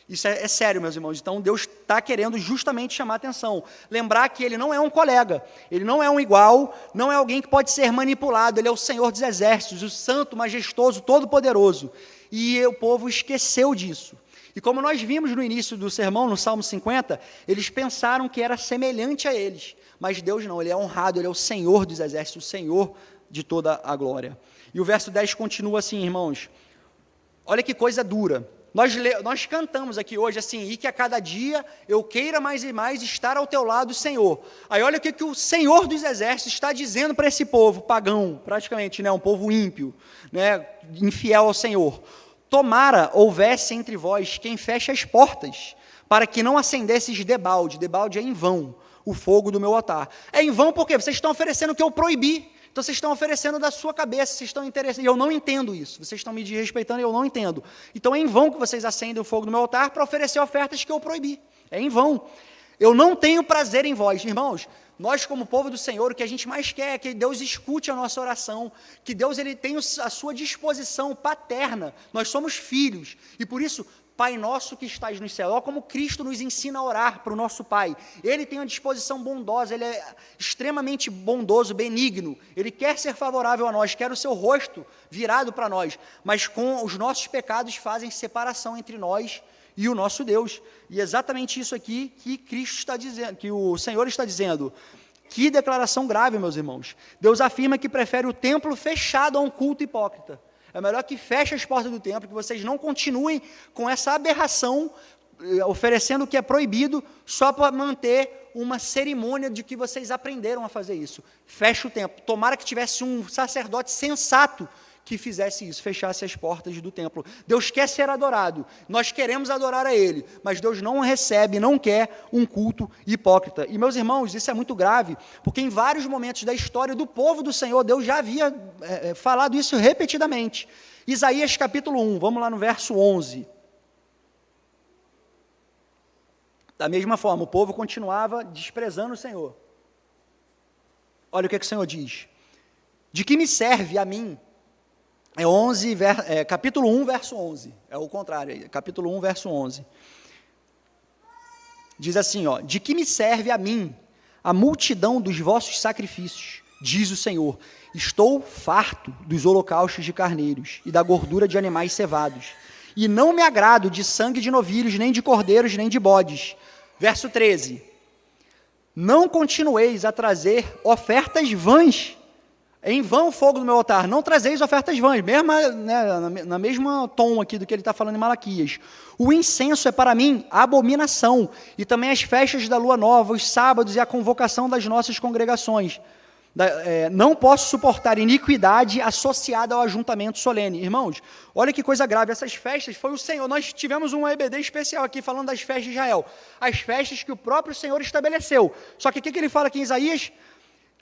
Speaker 1: Isso é sério, meus irmãos. Então, Deus está querendo justamente chamar a atenção. Lembrar que Ele não é um colega, Ele não é um igual, não é alguém que pode ser manipulado, Ele é o Senhor dos exércitos, o santo, majestoso, todo-poderoso. E o povo esqueceu disso. E como nós vimos no início do sermão, no Salmo 50, eles pensaram que era semelhante a eles. Mas Deus não, Ele é honrado, Ele é o Senhor dos exércitos, o Senhor de toda a glória. E o verso 10 continua assim, irmãos. Olha que coisa dura. Nós cantamos aqui hoje assim, e que a cada dia eu queira mais e mais estar ao teu lado, Senhor. Aí olha o que o Senhor dos exércitos está dizendo para esse povo pagão, praticamente, um povo ímpio, infiel ao Senhor. Tomara houvesse entre vós quem feche as portas, para que não acendesses debalde é em vão, o fogo do meu altar. É em vão porque vocês estão oferecendo o que eu proibi. Então, vocês estão oferecendo da sua cabeça, vocês estão interessados, e eu não entendo isso, vocês estão me desrespeitando e eu não entendo. Então, é em vão que vocês acendem o fogo do meu altar para oferecer ofertas que eu proibi. É em vão. Eu não tenho prazer em vós. Irmãos, nós como povo do Senhor, o que a gente mais quer é que Deus escute a nossa oração, que Deus ele tenha a sua disposição paterna. Nós somos filhos, e por isso, Pai nosso que estás no céu, olha como Cristo nos ensina a orar para o nosso Pai. Ele tem uma disposição bondosa, Ele é extremamente bondoso, benigno. Ele quer ser favorável a nós, quer o seu rosto virado para nós, mas com os nossos pecados fazem separação entre nós e o nosso Deus. E é exatamente isso aqui que Cristo está dizendo, que o Senhor está dizendo. Que declaração grave, meus irmãos. Deus afirma que prefere o templo fechado a um culto hipócrita. É melhor que feche as portas do templo, que vocês não continuem com essa aberração, oferecendo o que é proibido, só para manter uma cerimônia de que vocês aprenderam a fazer isso. Feche o templo. Tomara que tivesse um sacerdote sensato que fizesse isso, fechasse as portas do templo. Deus quer ser adorado, nós queremos adorar a Ele, mas Deus não recebe, não quer um culto hipócrita. E, meus irmãos, isso é muito grave, porque em vários momentos da história do povo do Senhor, Deus já havia falado isso repetidamente. Isaías capítulo 1, vamos lá no verso 11. Da mesma forma, o povo continuava desprezando o Senhor. Olha o que o Senhor diz. De que me serve a mim? Capítulo 1, verso 11. É o contrário, capítulo 1, verso 11. Diz assim, de que me serve a mim a multidão dos vossos sacrifícios, diz o Senhor. Estou farto dos holocaustos de carneiros e da gordura de animais cevados, e não me agrado de sangue de novilhos, nem de cordeiros, nem de bodes. Verso 13. Não continueis a trazer ofertas vãs. Em vão o fogo do meu altar, não trazeis ofertas vãs, na mesma tom aqui do que ele está falando em Malaquias. O incenso é para mim abominação, e também as festas da lua nova, os sábados e a convocação das nossas congregações. Não posso suportar iniquidade associada ao ajuntamento solene. Irmãos, olha que coisa grave, essas festas foi o Senhor, nós tivemos um EBD especial aqui falando das festas de Israel, as festas que o próprio Senhor estabeleceu. Só que o que ele fala aqui em Isaías?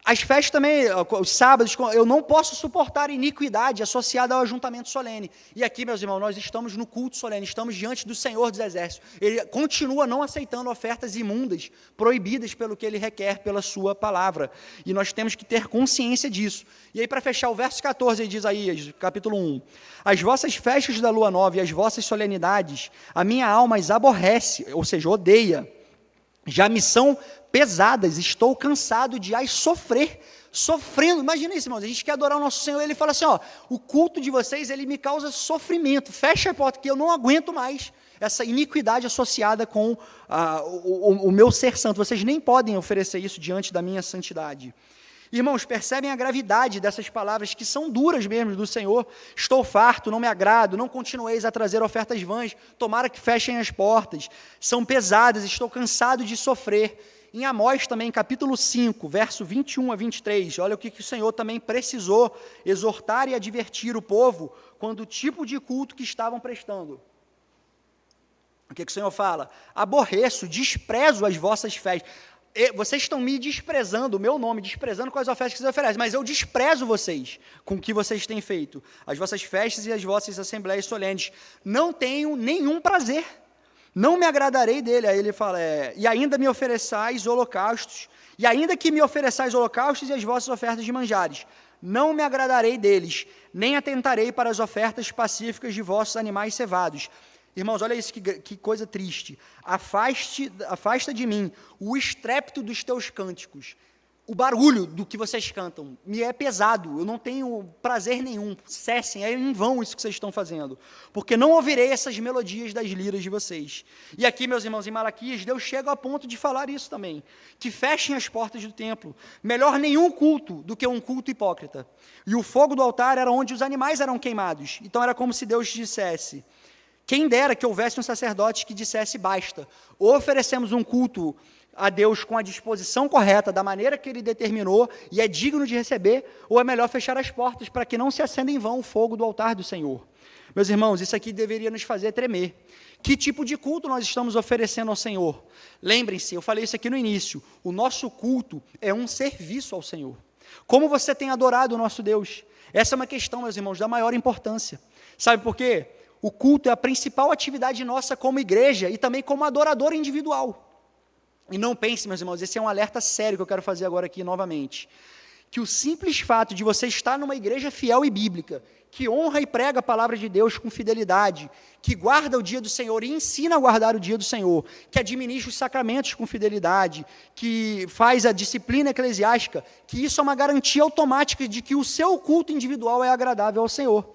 Speaker 1: As festas também, os sábados, eu não posso suportar iniquidade associada ao ajuntamento solene. E aqui, meus irmãos, nós estamos no culto solene, estamos diante do Senhor dos Exércitos. Ele continua não aceitando ofertas imundas, proibidas pelo que Ele requer, pela sua palavra. E nós temos que ter consciência disso. E aí, para fechar, o verso 14 de Isaías, capítulo 1. As vossas festas da lua nova e as vossas solenidades, a minha alma as aborrece, ou seja, odeia. Já me são pesadas, estou cansado de as sofrer. sofrendo. Imagina isso, irmãos, a gente quer adorar o nosso Senhor, ele fala assim, ó, o culto de vocês, ele me causa sofrimento, fecha a porta, que eu não aguento mais essa iniquidade associada com o meu ser santo, vocês nem podem oferecer isso diante da minha santidade. Irmãos, percebem a gravidade dessas palavras que são duras mesmo do Senhor? Estou farto, não me agrado, não continueis a trazer ofertas vãs, tomara que fechem as portas. São pesadas, estou cansado de sofrer. Em Amós também, capítulo 5, verso 21 a 23, olha o que o Senhor também precisou exortar e advertir o povo quando o tipo de culto que estavam prestando. O que o Senhor fala? Aborreço, desprezo as vossas festas. Vocês estão me desprezando, o meu nome, desprezando com as ofertas que vocês oferecem, mas eu desprezo vocês com o que vocês têm feito, as vossas festas e as vossas assembleias solenes, não tenho nenhum prazer, não me agradarei dele. Aí ele fala, e ainda me ofereçais holocaustos, e ainda que me ofereçais holocaustos e as vossas ofertas de manjares, não me agradarei deles, nem atentarei para as ofertas pacíficas de vossos animais cevados. Irmãos, olha isso, que coisa triste. Afasta de mim o estrépito dos teus cânticos. O barulho do que vocês cantam me é pesado, eu não tenho prazer nenhum. Cessem, é em vão isso que vocês estão fazendo. Porque não ouvirei essas melodias das liras de vocês. E aqui, meus irmãos, em Malaquias, Deus chega ao ponto de falar isso também. Que fechem as portas do templo. Melhor nenhum culto do que um culto hipócrita. E o fogo do altar era onde os animais eram queimados. Então era como se Deus dissesse... Quem dera que houvesse um sacerdote que dissesse basta, ou oferecemos um culto a Deus com a disposição correta, da maneira que Ele determinou, e é digno de receber, ou é melhor fechar as portas, para que não se acenda em vão o fogo do altar do Senhor. Meus irmãos, isso aqui deveria nos fazer tremer. Que tipo de culto nós estamos oferecendo ao Senhor? Lembrem-se, eu falei isso aqui no início, o nosso culto é um serviço ao Senhor. Como você tem adorado o nosso Deus? Essa é uma questão, meus irmãos, da maior importância. Sabe por quê? O culto é a principal atividade nossa como igreja e também como adorador individual. E não pense, meus irmãos, esse é um alerta sério que eu quero fazer agora aqui novamente, que o simples fato de você estar numa igreja fiel e bíblica, que honra e prega a palavra de Deus com fidelidade, que guarda o dia do Senhor e ensina a guardar o dia do Senhor, que administra os sacramentos com fidelidade, que faz a disciplina eclesiástica, que isso é uma garantia automática de que o seu culto individual é agradável ao Senhor.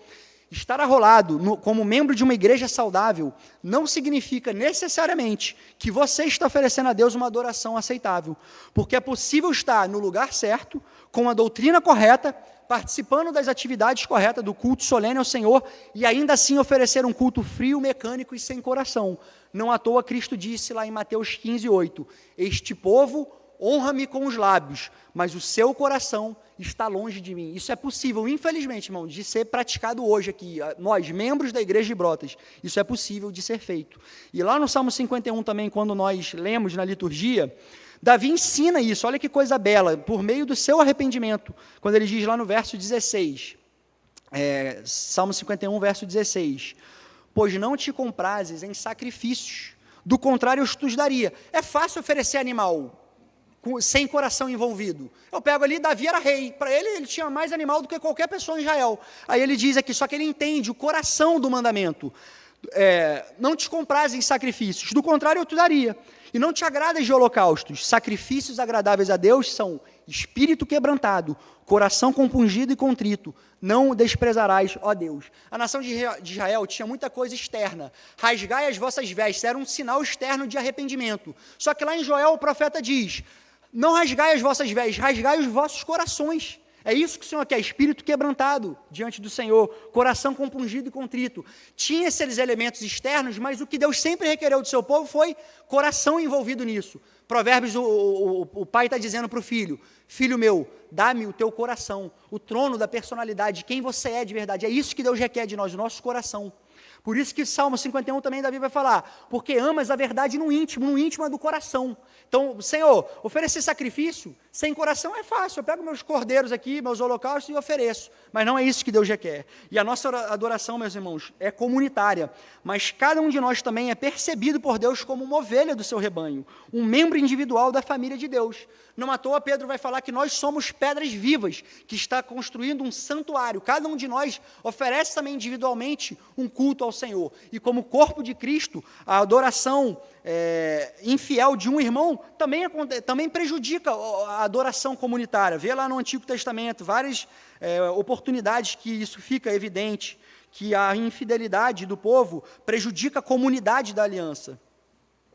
Speaker 1: Estar arrolado como membro de uma igreja saudável não significa necessariamente que você está oferecendo a Deus uma adoração aceitável, porque é possível estar no lugar certo, com a doutrina correta, participando das atividades corretas do culto solene ao Senhor e ainda assim oferecer um culto frio, mecânico e sem coração. Não à toa Cristo disse lá em Mateus 15:8, este povo honra-me com os lábios, mas o seu coração está longe de mim. Isso é possível, infelizmente, irmão, de ser praticado hoje aqui. Nós, membros da Igreja de Brotas, isso é possível de ser feito. E lá no Salmo 51 também, quando nós lemos na liturgia, Davi ensina isso, olha que coisa bela, por meio do seu arrependimento, quando ele diz lá no verso 16, Salmo 51, verso 16, pois não te comprazes em sacrifícios, do contrário eu te daria. É fácil oferecer animal, sem coração envolvido. Eu pego ali, Davi era rei, para ele tinha mais animal do que qualquer pessoa em Israel. Aí ele diz aqui, só que ele entende o coração do mandamento. Não te comprazes em sacrifícios, do contrário eu te daria. E não te agradas de holocaustos. Sacrifícios agradáveis a Deus são espírito quebrantado, coração compungido e contrito. Não o desprezarás, ó Deus. A nação de Israel tinha muita coisa externa. Rasgai as vossas vestes, era um sinal externo de arrependimento. Só que lá em Joel o profeta diz, não rasgai as vossas vestes, rasgai os vossos corações. É isso que o Senhor quer, espírito quebrantado diante do Senhor, coração compungido e contrito. Tinha esses elementos externos, mas o que Deus sempre requereu do seu povo foi coração envolvido nisso. Provérbios, o pai está dizendo para o filho, filho meu, dá-me o teu coração, o trono da personalidade, quem você é de verdade. É isso que Deus requer de nós, o nosso coração. Por isso que Salmo 51 também Davi vai falar, porque amas a verdade no íntimo é do coração. Então, Senhor, oferecer sacrifício sem coração é fácil, eu pego meus cordeiros aqui, meus holocaustos e ofereço, mas não é isso que Deus requer. E a nossa adoração, meus irmãos, é comunitária, mas cada um de nós também é percebido por Deus como uma ovelha do seu rebanho, um membro individual da família de Deus. Não à toa Pedro vai falar que nós somos pedras vivas, que está construindo um santuário, cada um de nós oferece também individualmente um culto ao Senhor, e como corpo de Cristo, a adoração infiel de um irmão também prejudica a adoração comunitária. Vê lá no Antigo Testamento várias oportunidades que isso fica evidente, que a infidelidade do povo prejudica a comunidade da aliança.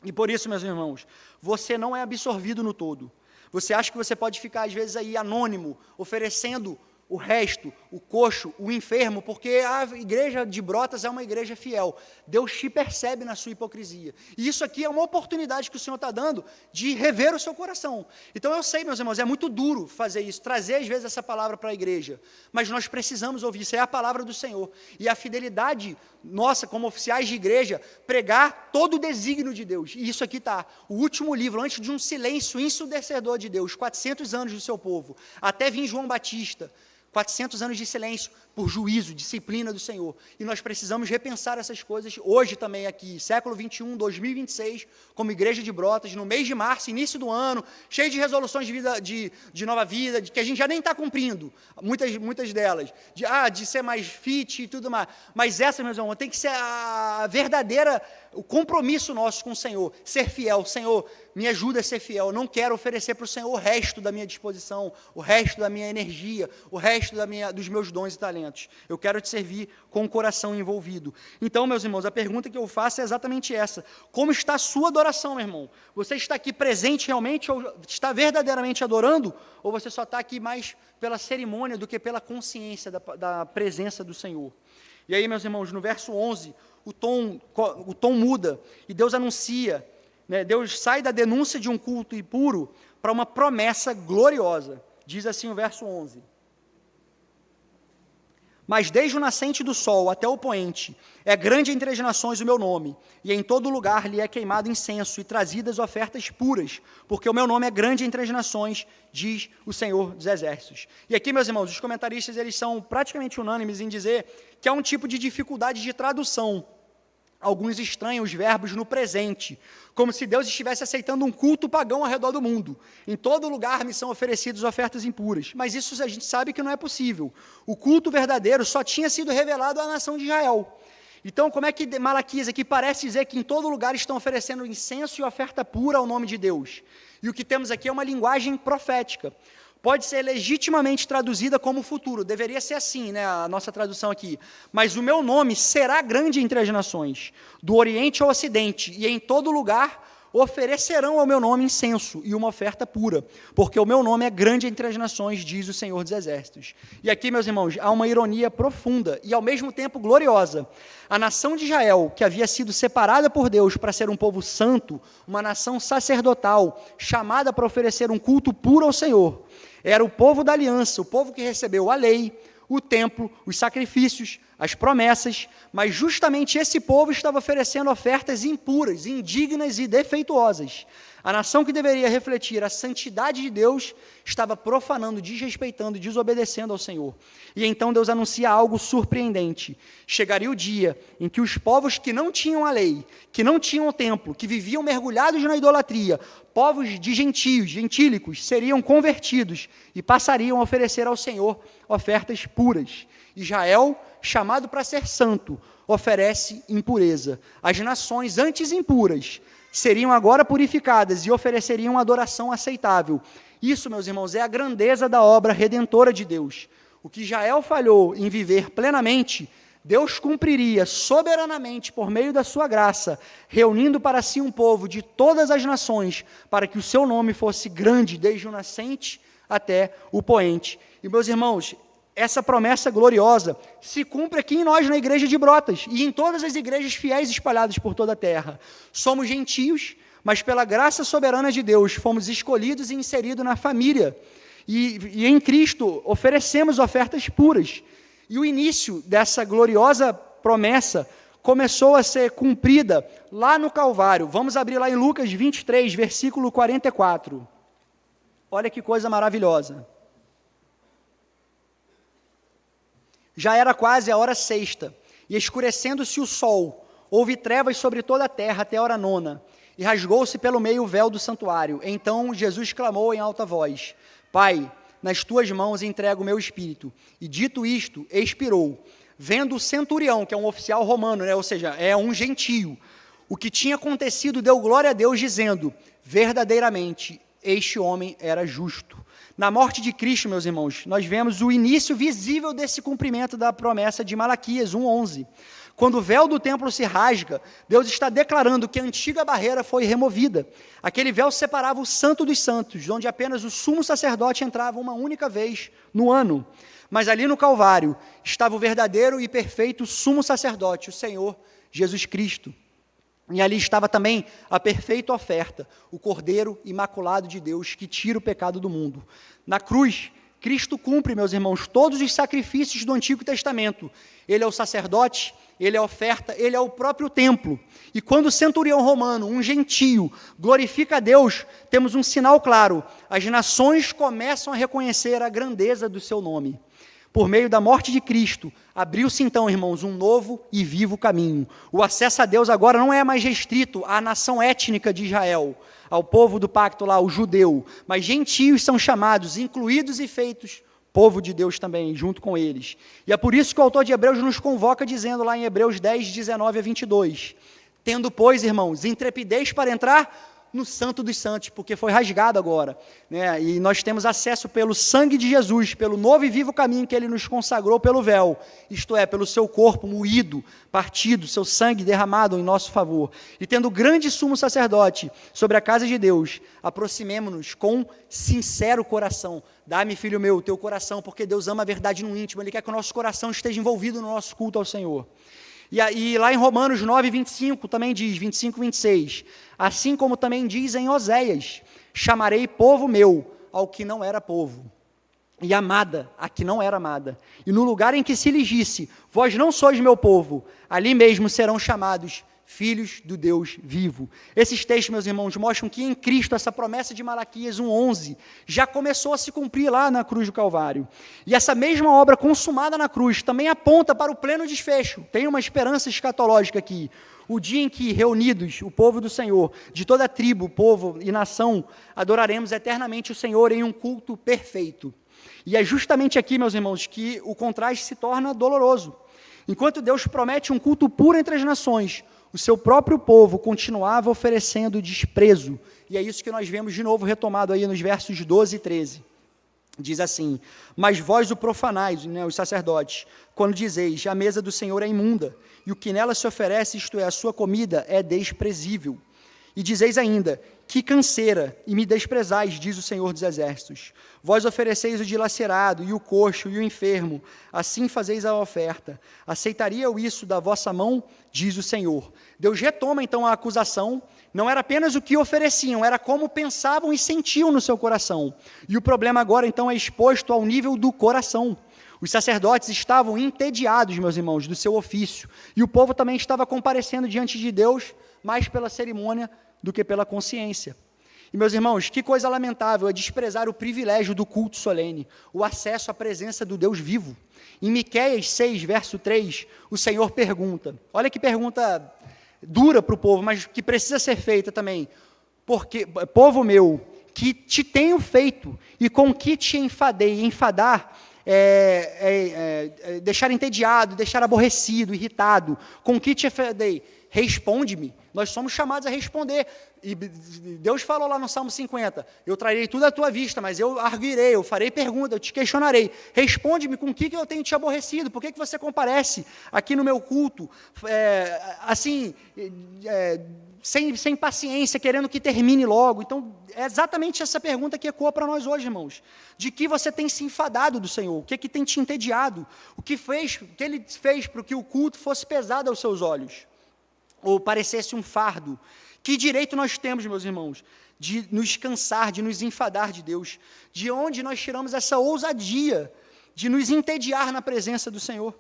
Speaker 1: E por isso, meus irmãos, você não é absorvido no todo. Você acha que você pode ficar, às vezes, aí anônimo, oferecendo o resto, o coxo, o enfermo, porque a igreja de Brotas é uma igreja fiel. Deus te percebe na sua hipocrisia. E isso aqui é uma oportunidade que o Senhor está dando de rever o seu coração. Então eu sei, meus irmãos, é muito duro fazer isso, trazer às vezes essa palavra para a igreja, mas nós precisamos ouvir, isso é a palavra do Senhor. E a fidelidade nossa, como oficiais de igreja, pregar todo o desígnio de Deus. E isso aqui está, o último livro, antes de um silêncio ensurdecedor de Deus, 400 anos do seu povo, até vir João Batista, 400 anos de silêncio por juízo, disciplina do Senhor. E nós precisamos repensar essas coisas hoje também aqui, século 21, 2026, como igreja de Brotas, no mês de março, início do ano, cheio de resoluções de vida, de nova vida, que a gente já nem está cumprindo, muitas delas, de ser mais fit e tudo mais. Mas essa, meus irmãos, tem que ser a verdadeira, o compromisso nosso com o Senhor, ser fiel. Senhor, me ajuda a ser fiel, eu não quero oferecer para o Senhor o resto da minha disposição, o resto da minha energia, o resto dos meus dons e talentos. Eu quero te servir com o coração envolvido. Então, meus irmãos, a pergunta que eu faço é exatamente essa. Como está a sua adoração, meu irmão? Você está aqui presente realmente, ou está verdadeiramente adorando, ou você só está aqui mais pela cerimônia do que pela consciência da presença do Senhor? E aí, meus irmãos, no verso 11, o tom muda, e Deus anuncia, né, Deus sai da denúncia de um culto impuro para uma promessa gloriosa. Diz assim o verso 11. Mas desde o nascente do sol até o poente, é grande entre as nações o meu nome, e em todo lugar lhe é queimado incenso e trazidas ofertas puras, porque o meu nome é grande entre as nações, diz o Senhor dos Exércitos. E aqui, meus irmãos, os comentaristas eles são praticamente unânimes em dizer que há um tipo de dificuldade de tradução. Alguns estranham os verbos no presente, como se Deus estivesse aceitando um culto pagão ao redor do mundo. Em todo lugar me são oferecidas ofertas impuras. Mas isso a gente sabe que não é possível. O culto verdadeiro só tinha sido revelado à nação de Israel. Então, como é que Malaquias aqui parece dizer que em todo lugar estão oferecendo incenso e oferta pura ao nome de Deus? E o que temos aqui é uma linguagem profética. Pode ser legitimamente traduzida como futuro, deveria ser assim, né, a nossa tradução aqui. Mas o meu nome será grande entre as nações, do Oriente ao Ocidente, e em todo lugar oferecerão ao meu nome incenso e uma oferta pura, porque o meu nome é grande entre as nações, diz o Senhor dos Exércitos. E aqui, meus irmãos, há uma ironia profunda e ao mesmo tempo gloriosa. A nação de Israel, que havia sido separada por Deus para ser um povo santo, uma nação sacerdotal, chamada para oferecer um culto puro ao Senhor, era o povo da aliança, o povo que recebeu a lei, o templo, os sacrifícios, as promessas, mas justamente esse povo estava oferecendo ofertas impuras, indignas e defeituosas. A nação que deveria refletir a santidade de Deus estava profanando, desrespeitando e desobedecendo ao Senhor. E então Deus anuncia algo surpreendente. Chegaria o dia em que os povos que não tinham a lei, que não tinham o templo, que viviam mergulhados na idolatria, povos de gentios, gentílicos, seriam convertidos e passariam a oferecer ao Senhor ofertas puras. Israel, chamado para ser santo, oferece impureza. As nações antes impuras seriam agora purificadas e ofereceriam adoração aceitável. Isso, meus irmãos, é a grandeza da obra redentora de Deus. O que Israel falhou em viver plenamente, Deus cumpriria soberanamente por meio da sua graça, reunindo para si um povo de todas as nações, para que o seu nome fosse grande desde o nascente até o poente. E, meus irmãos, essa promessa gloriosa se cumpre aqui em nós, na igreja de Brotas, e em todas as igrejas fiéis espalhadas por toda a terra. Somos gentios, mas pela graça soberana de Deus, fomos escolhidos e inseridos na família. E em Cristo oferecemos ofertas puras. E o início dessa gloriosa promessa começou a ser cumprida lá no Calvário. Vamos abrir lá em Lucas 23, versículo 44. Olha que coisa maravilhosa. Já era quase a hora sexta, e escurecendo-se o sol, houve trevas sobre toda a terra até a hora nona, e rasgou-se pelo meio o véu do santuário. Então Jesus clamou em alta voz: Pai, nas tuas mãos entrego o meu espírito. E dito isto, expirou. Vendo o centurião, que é um oficial romano, né, ou seja, é um gentio, o que tinha acontecido, deu glória a Deus, dizendo: verdadeiramente, este homem era justo. Na morte de Cristo, meus irmãos, nós vemos o início visível desse cumprimento da promessa de Malaquias 1:11. Quando o véu do templo se rasga, Deus está declarando que a antiga barreira foi removida. Aquele véu separava o santo dos santos, onde apenas o sumo sacerdote entrava uma única vez no ano. Mas ali no Calvário estava o verdadeiro e perfeito sumo sacerdote, o Senhor Jesus Cristo. E ali estava também a perfeita oferta, o Cordeiro imaculado de Deus, que tira o pecado do mundo. Na cruz, Cristo cumpre, meus irmãos, todos os sacrifícios do Antigo Testamento. Ele é o sacerdote, ele é a oferta, ele é o próprio templo. E quando o centurião romano, um gentio, glorifica a Deus, temos um sinal claro: as nações começam a reconhecer a grandeza do seu nome. Por meio da morte de Cristo, abriu-se então, irmãos, um novo e vivo caminho. O acesso a Deus agora não é mais restrito à nação étnica de Israel, ao povo do pacto lá, o judeu, mas gentios são chamados, incluídos e feitos povo de Deus também, junto com eles. E é por isso que o autor de Hebreus nos convoca, dizendo lá em Hebreus 10, 19 a 22, tendo, pois, irmãos, intrepidez para entrar no Santo dos Santos, porque foi rasgado agora, né? E nós temos acesso pelo sangue de Jesus, pelo novo e vivo caminho que ele nos consagrou pelo véu, isto é, pelo seu corpo moído, partido, seu sangue derramado em nosso favor. E tendo grande sumo sacerdote sobre a casa de Deus, aproximemo-nos com sincero coração. Dá-me, filho meu, o teu coração, porque Deus ama a verdade no íntimo, ele quer que o nosso coração esteja envolvido no nosso culto ao Senhor. E lá em Romanos 9, 25, também diz, 25, 26, assim como também diz em Oséias, chamarei povo meu ao que não era povo, e amada a que não era amada. E no lugar em que se lhes disse, vós não sois meu povo, ali mesmo serão chamados filhos do Deus vivo. Esses textos, meus irmãos, mostram que em Cristo essa promessa de Malaquias 1:11 já começou a se cumprir lá na cruz do Calvário. E essa mesma obra consumada na cruz também aponta para o pleno desfecho. Tem uma esperança escatológica aqui. O dia em que, reunidos, o povo do Senhor, de toda a tribo, povo e nação, adoraremos eternamente o Senhor em um culto perfeito. E é justamente aqui, meus irmãos, que o contraste se torna doloroso. Enquanto Deus promete um culto puro entre as nações, o seu próprio povo continuava oferecendo desprezo. E é isso que nós vemos de novo retomado aí nos versos 12 e 13. Diz assim, mas vós o profanais, né, os sacerdotes, quando dizeis, a mesa do Senhor é imunda, e o que nela se oferece, isto é, a sua comida, é desprezível. E dizeis ainda, que canseira, e me desprezais, diz o Senhor dos Exércitos. Vós ofereceis o dilacerado, e o coxo, e o enfermo, assim fazeis a oferta. Aceitaria eu isso da vossa mão, diz o Senhor. Deus retoma então a acusação, não era apenas o que ofereciam, era como pensavam e sentiam no seu coração. E o problema agora então é exposto ao nível do coração. Os sacerdotes estavam entediados, meus irmãos, do seu ofício, e o povo também estava comparecendo diante de Deus, mais pela cerimônia do que pela consciência. E, meus irmãos, que coisa lamentável é desprezar o privilégio do culto solene, o acesso à presença do Deus vivo. Em Miqueias 6, verso 3, o Senhor pergunta, olha que pergunta dura para o povo, mas que precisa ser feita também, porque, povo meu, que te tenho feito, e com que te enfadei, enfadar, deixar entediado, deixar aborrecido, irritado, com que te enfadei, responde-me. Nós somos chamados a responder, e Deus falou lá no Salmo 50, eu trarei tudo à tua vista, mas eu arguirei, eu farei pergunta, eu te questionarei, responde-me com o que eu tenho te aborrecido, por que você comparece aqui no meu culto, sem paciência, querendo que termine logo. Então, é exatamente essa pergunta que ecoa para nós hoje, irmãos, de que você tem se enfadado do Senhor, o que tem te entediado, o que Ele fez para que o culto fosse pesado aos seus olhos, ou parecesse um fardo. Que direito nós temos, meus irmãos, de nos cansar, de nos enfadar de Deus? De onde nós tiramos essa ousadia de nos entediar na presença do Senhor?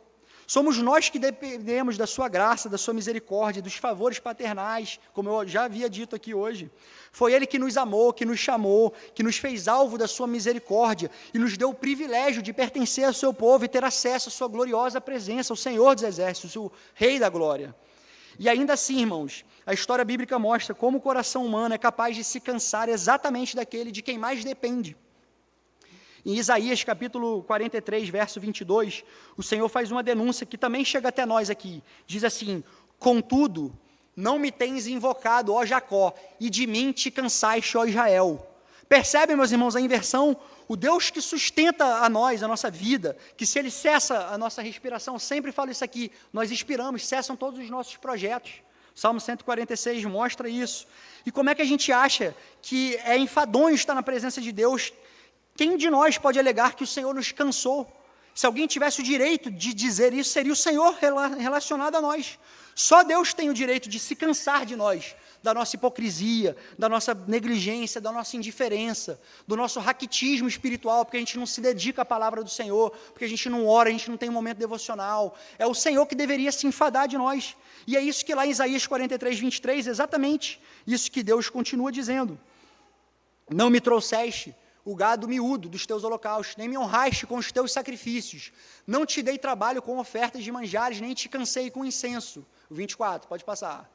Speaker 1: Somos nós que dependemos da sua graça, da sua misericórdia, dos favores paternais, como eu já havia dito aqui hoje. Foi Ele que nos amou, que nos chamou, que nos fez alvo da sua misericórdia e nos deu o privilégio de pertencer ao seu povo e ter acesso à sua gloriosa presença, ao Senhor dos Exércitos, o Rei da Glória. E ainda assim, irmãos, a história bíblica mostra como o coração humano é capaz de se cansar exatamente daquele de quem mais depende. Em Isaías, capítulo 43, verso 22, o Senhor faz uma denúncia que também chega até nós aqui. Diz assim, contudo, não me tens invocado, ó Jacó, e de mim te cansaste, ó Israel. Percebem, meus irmãos, a inversão? O Deus que sustenta a nós, a nossa vida, que se Ele cessa a nossa respiração, sempre falo isso aqui, nós expiramos, cessam todos os nossos projetos. Salmo 146 mostra isso. E como é que a gente acha que é enfadonho estar na presença de Deus? Quem de nós pode alegar que o Senhor nos cansou? Se alguém tivesse o direito de dizer isso, seria o Senhor relacionado a nós. Só Deus tem o direito de se cansar de nós, da nossa hipocrisia, da nossa negligência, da nossa indiferença, do nosso raquitismo espiritual, porque a gente não se dedica à palavra do Senhor, porque a gente não ora, a gente não tem um momento devocional. É o Senhor que deveria se enfadar de nós. E é isso que lá em Isaías 43, 23, exatamente isso que Deus continua dizendo. Não me trouxeste o gado miúdo dos teus holocaustos, nem me honraste com os teus sacrifícios. Não te dei trabalho com ofertas de manjares, nem te cansei com incenso. 24, pode passar.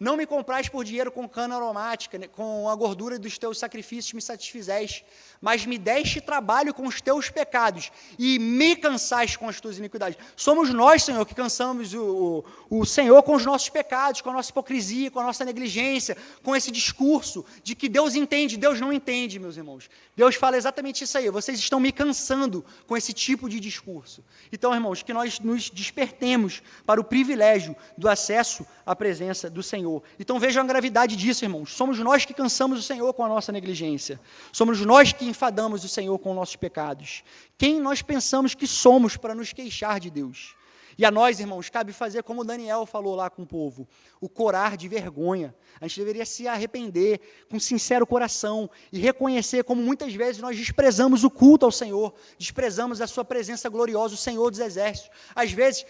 Speaker 1: Não me compraste por dinheiro com cana aromática, com a gordura dos teus sacrifícios me satisfizeste, mas me deste trabalho com os teus pecados e me cansaste com as tuas iniquidades. Somos nós, Senhor, que cansamos o Senhor com os nossos pecados, com a nossa hipocrisia, com a nossa negligência, com esse discurso de que Deus entende, Deus não entende, meus irmãos. Deus fala exatamente isso aí, vocês estão me cansando com esse tipo de discurso. Então, irmãos, que nós nos despertemos para o privilégio do acesso à presença do Senhor. Então vejam a gravidade disso, irmãos. Somos nós que cansamos o Senhor com a nossa negligência. Somos nós que enfadamos o Senhor com nossos pecados. Quem nós pensamos que somos para nos queixar de Deus? E a nós, irmãos, cabe fazer como Daniel falou lá com o povo, o corar de vergonha. A gente deveria se arrepender com sincero coração e reconhecer como muitas vezes nós desprezamos o culto ao Senhor, desprezamos a sua presença gloriosa, o Senhor dos exércitos. Às vezes,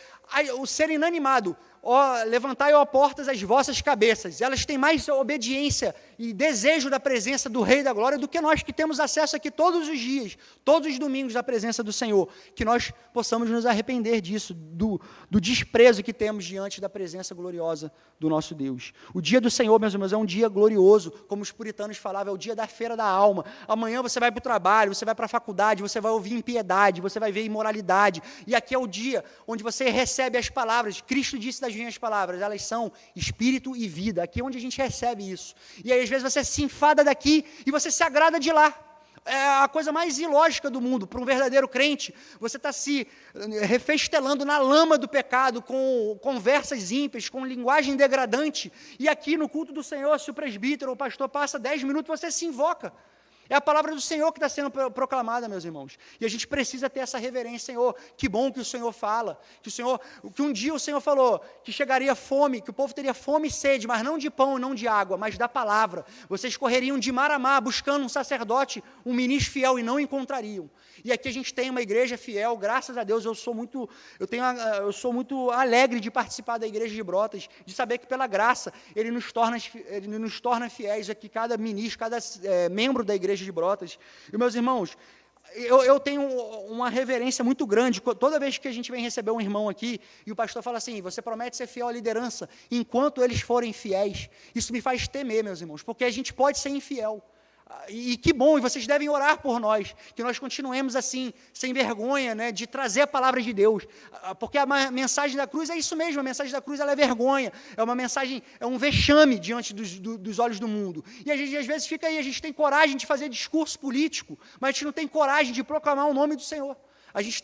Speaker 1: o ser inanimado, ó, levantai, ó portas, as vossas cabeças. Elas têm mais obediência e desejo da presença do Rei da Glória do que nós que temos acesso aqui todos os dias, todos os domingos à presença do Senhor. Que nós possamos nos arrepender disso, do desprezo que temos diante da presença gloriosa do nosso Deus. O dia do Senhor, meus irmãos, é um dia glorioso, como os puritanos falavam, é o dia da feira da alma. Amanhã você vai para o trabalho, você vai para a faculdade, você vai ouvir impiedade, você vai ver imoralidade. E aqui é o dia onde você recebe as palavras. Cristo disse das minhas palavras, elas são espírito e vida. Aqui é onde a gente recebe isso. E aí, às vezes, você se enfada daqui e você se agrada de lá. É a coisa mais ilógica do mundo, para um verdadeiro crente. Você está se refestelando na lama do pecado, com conversas ímpias, com linguagem degradante. E aqui no culto do Senhor, se o presbítero ou o pastor passa 10 minutos, você se invoca. É a palavra do Senhor que está sendo proclamada, meus irmãos. E a gente precisa ter essa reverência, Senhor. Que bom que o Senhor fala. Que um dia o Senhor falou que chegaria fome, que o povo teria fome e sede, mas não de pão, não de água, mas da palavra. Vocês correriam de mar a mar buscando um sacerdote, um ministro fiel e não encontrariam. E aqui a gente tem uma igreja fiel, graças a Deus, eu sou muito alegre de participar da igreja de Brotas, de saber que pela graça Ele nos torna fiéis aqui, cada ministro, cada membro da igreja de Brotas. E meus irmãos, eu tenho uma reverência muito grande, toda vez que a gente vem receber um irmão aqui, e o pastor fala assim, você promete ser fiel à liderança, enquanto eles forem fiéis, isso me faz temer, meus irmãos, porque a gente pode ser infiel. E que bom, e vocês devem orar por nós, que nós continuemos assim, sem vergonha, né, de trazer a palavra de Deus, porque a mensagem da cruz é isso mesmo, a mensagem da cruz ela é vergonha, é uma mensagem, é um vexame diante dos olhos do mundo, e a gente às vezes fica aí, a gente tem coragem de fazer discurso político, mas a gente não tem coragem de proclamar o nome do Senhor. A gente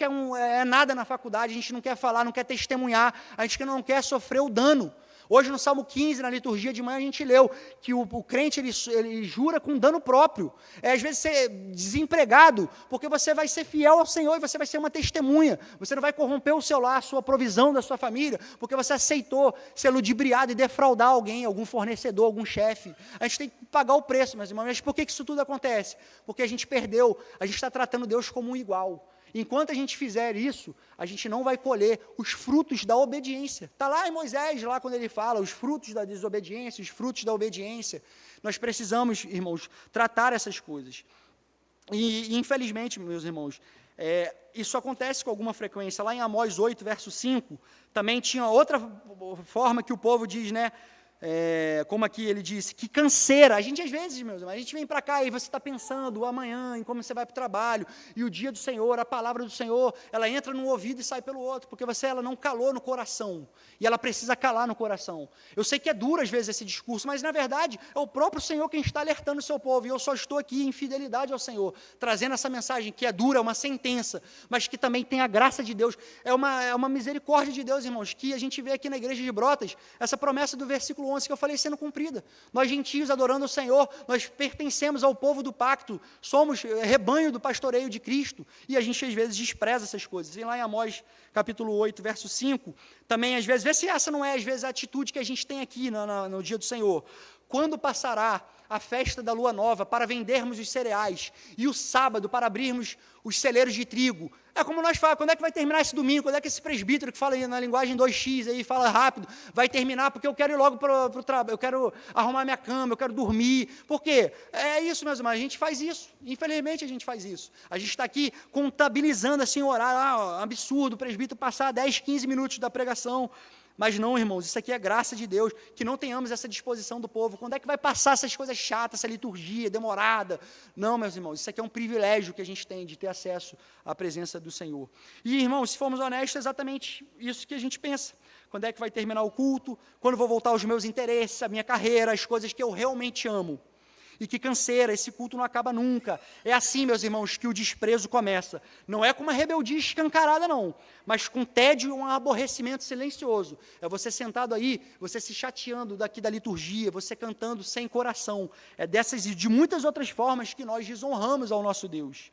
Speaker 1: é nada na faculdade, a gente não quer falar, não quer testemunhar, a gente não quer sofrer o dano. Hoje no Salmo 15, na liturgia de manhã, a gente leu que o crente, ele jura com dano próprio. Às vezes ser desempregado, porque você vai ser fiel ao Senhor e você vai ser uma testemunha. Você não vai corromper o seu lar, a sua provisão da sua família, porque você aceitou ser ludibriado e defraudar alguém, algum fornecedor, algum chefe. A gente tem que pagar o preço, meus irmãos. Mas por que isso tudo acontece? Porque a gente perdeu, a gente está tratando Deus como um igual. Enquanto a gente fizer isso, a gente não vai colher os frutos da obediência. Está lá em Moisés, lá quando ele fala, os frutos da desobediência, os frutos da obediência. Nós precisamos, irmãos, tratar essas coisas. E infelizmente, meus irmãos, isso acontece com alguma frequência. Lá em Amós 8, verso 5, também tinha outra forma que o povo diz, né? como aqui ele disse, que canseira. A gente às vezes, meus irmãos, a gente vem para cá e você está pensando amanhã em como você vai para o trabalho, e o dia do Senhor, a palavra do Senhor, ela entra num ouvido e sai pelo outro, porque ela não calou no coração, e ela precisa calar no coração. Eu sei que é duro às vezes esse discurso, mas na verdade é o próprio Senhor quem está alertando o seu povo, e eu só estou aqui em fidelidade ao Senhor, trazendo essa mensagem que é dura, é uma sentença, mas que também tem a graça de Deus, é uma misericórdia de Deus, irmãos, que a gente vê aqui na igreja de Brotas, essa promessa do versículo 11 que eu falei sendo cumprida. Nós gentios adorando o Senhor, nós pertencemos ao povo do pacto, somos rebanho do pastoreio de Cristo, e a gente às vezes despreza essas coisas. E lá em Amós, capítulo 8, verso 5, também às vezes, vê se essa não é às vezes a atitude que a gente tem aqui no dia do Senhor. Quando passará a festa da lua nova para vendermos os cereais e o sábado para abrirmos os celeiros de trigo? É como nós falamos, quando é que vai terminar esse domingo? Quando é que esse presbítero que fala aí na linguagem 2x, aí fala rápido, vai terminar? Porque eu quero ir logo para o trabalho, eu quero arrumar minha cama, eu quero dormir. Por quê? É isso, meus irmãos, a gente faz isso. Infelizmente a gente faz isso. A gente está aqui contabilizando assim o horário, absurdo, o presbítero passar 10, 15 minutos da pregação. Mas não, irmãos, isso aqui é graça de Deus, que não tenhamos essa disposição do povo. Quando é que vai passar essas coisas chatas, essa liturgia demorada? Não, meus irmãos, isso aqui é um privilégio que a gente tem de ter acesso à presença do Senhor. E, irmãos, se formos honestos, é exatamente isso que a gente pensa. Quando é que vai terminar o culto? Quando vou voltar aos meus interesses, a minha carreira, as coisas que eu realmente amo? E que canseira, esse culto não acaba nunca. É assim, meus irmãos, que o desprezo começa. Não é com uma rebeldia escancarada, não, mas com tédio e um aborrecimento silencioso. É você sentado aí, você se chateando daqui da liturgia, você cantando sem coração. É dessas e de muitas outras formas que nós desonramos ao nosso Deus.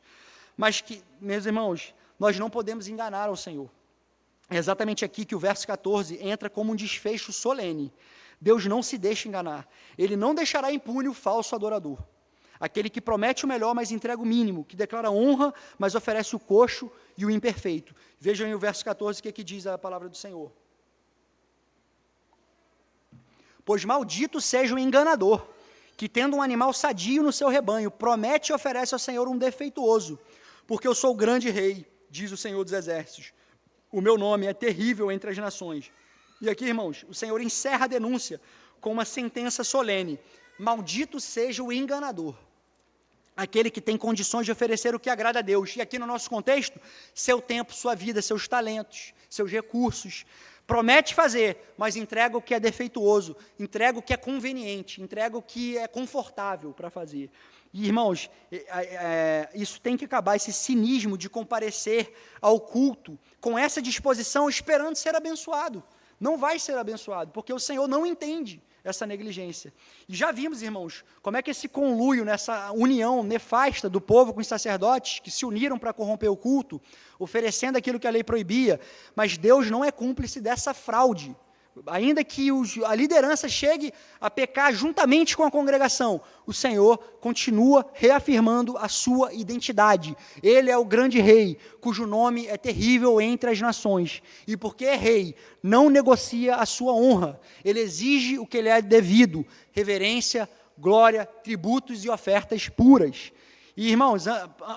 Speaker 1: Mas que, meus irmãos, nós não podemos enganar ao Senhor. É exatamente aqui que o verso 14 entra como um desfecho solene. Deus não se deixa enganar. Ele não deixará impune o falso adorador. Aquele que promete o melhor, mas entrega o mínimo, que declara honra, mas oferece o coxo e o imperfeito. Vejam aí o verso 14, que diz a palavra do Senhor. Pois maldito seja o enganador, que tendo um animal sadio no seu rebanho, promete e oferece ao Senhor um defeituoso, porque eu sou o grande rei, diz o Senhor dos exércitos. O meu nome é terrível entre as nações. E aqui, irmãos, o Senhor encerra a denúncia com uma sentença solene. Maldito seja o enganador, aquele que tem condições de oferecer o que agrada a Deus. E aqui no nosso contexto, seu tempo, sua vida, seus talentos, seus recursos. Promete fazer, mas entrega o que é defeituoso, entrega o que é conveniente, entrega o que é confortável para fazer. E, irmãos, isso tem que acabar, esse cinismo de comparecer ao culto com essa disposição, esperando ser abençoado. Não vai ser abençoado, porque o Senhor não entende essa negligência. E já vimos, irmãos, como é que esse conluio, nessa união nefasta do povo com os sacerdotes, que se uniram para corromper o culto, oferecendo aquilo que a lei proibia, mas Deus não é cúmplice dessa fraude. Ainda que a liderança chegue a pecar juntamente com a congregação, o Senhor continua reafirmando a sua identidade. Ele é o grande rei, cujo nome é terrível entre as nações. E porque é rei, não negocia a sua honra. Ele exige o que lhe é devido: reverência, glória, tributos e ofertas puras. E, irmãos,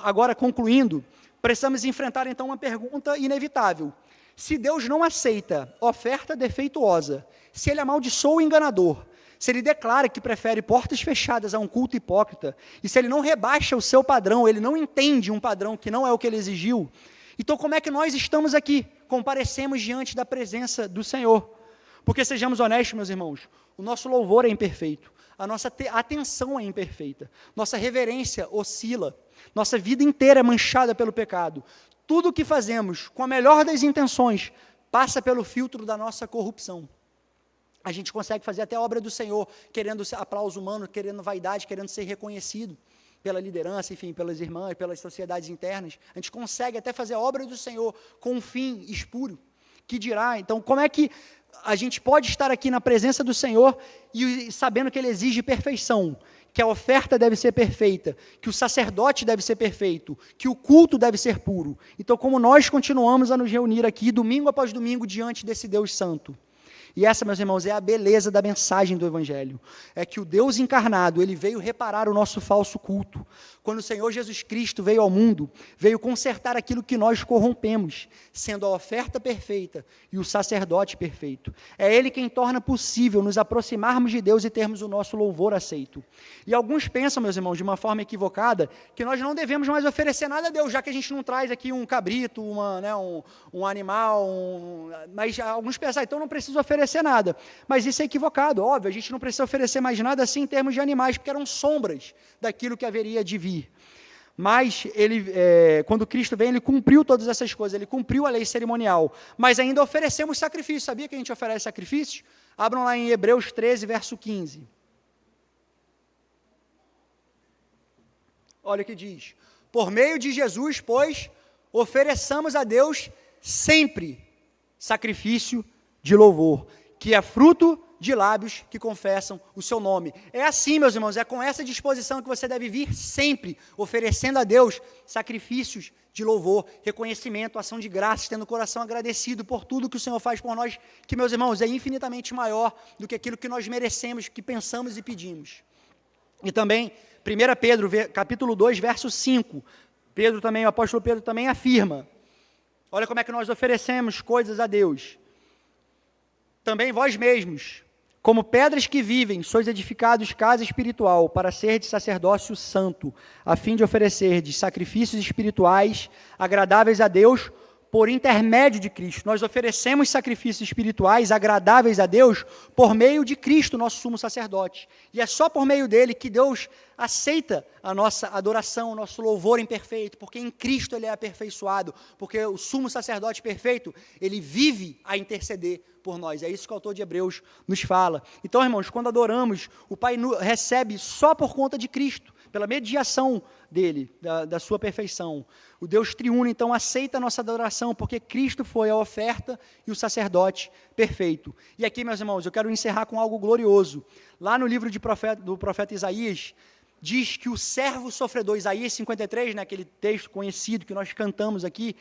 Speaker 1: agora concluindo, precisamos enfrentar então uma pergunta inevitável. Se Deus não aceita oferta defeituosa, se Ele amaldiçoa o enganador, se Ele declara que prefere portas fechadas a um culto hipócrita, e se Ele não rebaixa o seu padrão, Ele não entende um padrão que não é o que Ele exigiu, então como é que nós estamos aqui, comparecemos diante da presença do Senhor? Porque sejamos honestos, meus irmãos, o nosso louvor é imperfeito, a nossa atenção é imperfeita, nossa reverência oscila, nossa vida inteira é manchada pelo pecado. Tudo o que fazemos, com a melhor das intenções, passa pelo filtro da nossa corrupção. A gente consegue fazer até a obra do Senhor, querendo aplauso humano, querendo vaidade, querendo ser reconhecido pela liderança, enfim, pelas irmãs, pelas sociedades internas. A gente consegue até fazer a obra do Senhor com um fim espúrio. Que dirá, então, como é que a gente pode estar aqui na presença do Senhor e sabendo que Ele exige perfeição, que a oferta deve ser perfeita, que o sacerdote deve ser perfeito, que o culto deve ser puro. Então, como nós continuamos a nos reunir aqui, domingo após domingo, diante desse Deus Santo? E essa, meus irmãos, é a beleza da mensagem do Evangelho. É que o Deus encarnado, ele veio reparar o nosso falso culto. Quando o Senhor Jesus Cristo veio ao mundo, veio consertar aquilo que nós corrompemos, sendo a oferta perfeita e o sacerdote perfeito. É Ele quem torna possível nos aproximarmos de Deus e termos o nosso louvor aceito. E alguns pensam, meus irmãos, de uma forma equivocada, que nós não devemos mais oferecer nada a Deus, já que a gente não traz aqui um cabrito, um animal, mas alguns pensam, então não precisa oferecer nada. Mas isso é equivocado, óbvio, a gente não precisa oferecer mais nada assim em termos de animais, porque eram sombras daquilo que haveria de vir. Mas quando Cristo vem, ele cumpriu todas essas coisas, ele cumpriu a lei cerimonial, mas ainda oferecemos sacrifícios. Sabia que a gente oferece sacrifícios? Abram lá em Hebreus 13, verso 15. Olha o que diz: por meio de Jesus, pois, ofereçamos a Deus sempre sacrifício de louvor, que é fruto de lábios que confessam o seu nome. É assim, meus irmãos, é com essa disposição que você deve vir sempre, oferecendo a Deus sacrifícios de louvor, reconhecimento, ação de graças, tendo o coração agradecido por tudo que o Senhor faz por nós, que, meus irmãos, é infinitamente maior do que aquilo que nós merecemos, que pensamos e pedimos. E também, 1 Pedro, capítulo 2, verso 5, o apóstolo Pedro também afirma, olha como é que nós oferecemos coisas a Deus. Também vós mesmos, como pedras que vivem, sois edificados casa espiritual, para ser de sacerdócio santo, a fim de oferecer de sacrifícios espirituais agradáveis a Deus, por intermédio de Cristo. Nós oferecemos sacrifícios espirituais agradáveis a Deus por meio de Cristo, nosso sumo sacerdote. E é só por meio dele que Deus aceita a nossa adoração, o nosso louvor imperfeito, porque em Cristo ele é aperfeiçoado, porque o sumo sacerdote perfeito, ele vive a interceder por nós. É isso que o autor de Hebreus nos fala. Então, irmãos, quando adoramos, o Pai recebe só por conta de Cristo, pela mediação dele, da sua perfeição. O Deus triuno, então, aceita a nossa adoração, porque Cristo foi a oferta e o sacerdote perfeito. E aqui, meus irmãos, eu quero encerrar com algo glorioso. Lá no livro do profeta Isaías, diz que o servo sofredor, Isaías 53, aquele texto conhecido que nós cantamos aqui,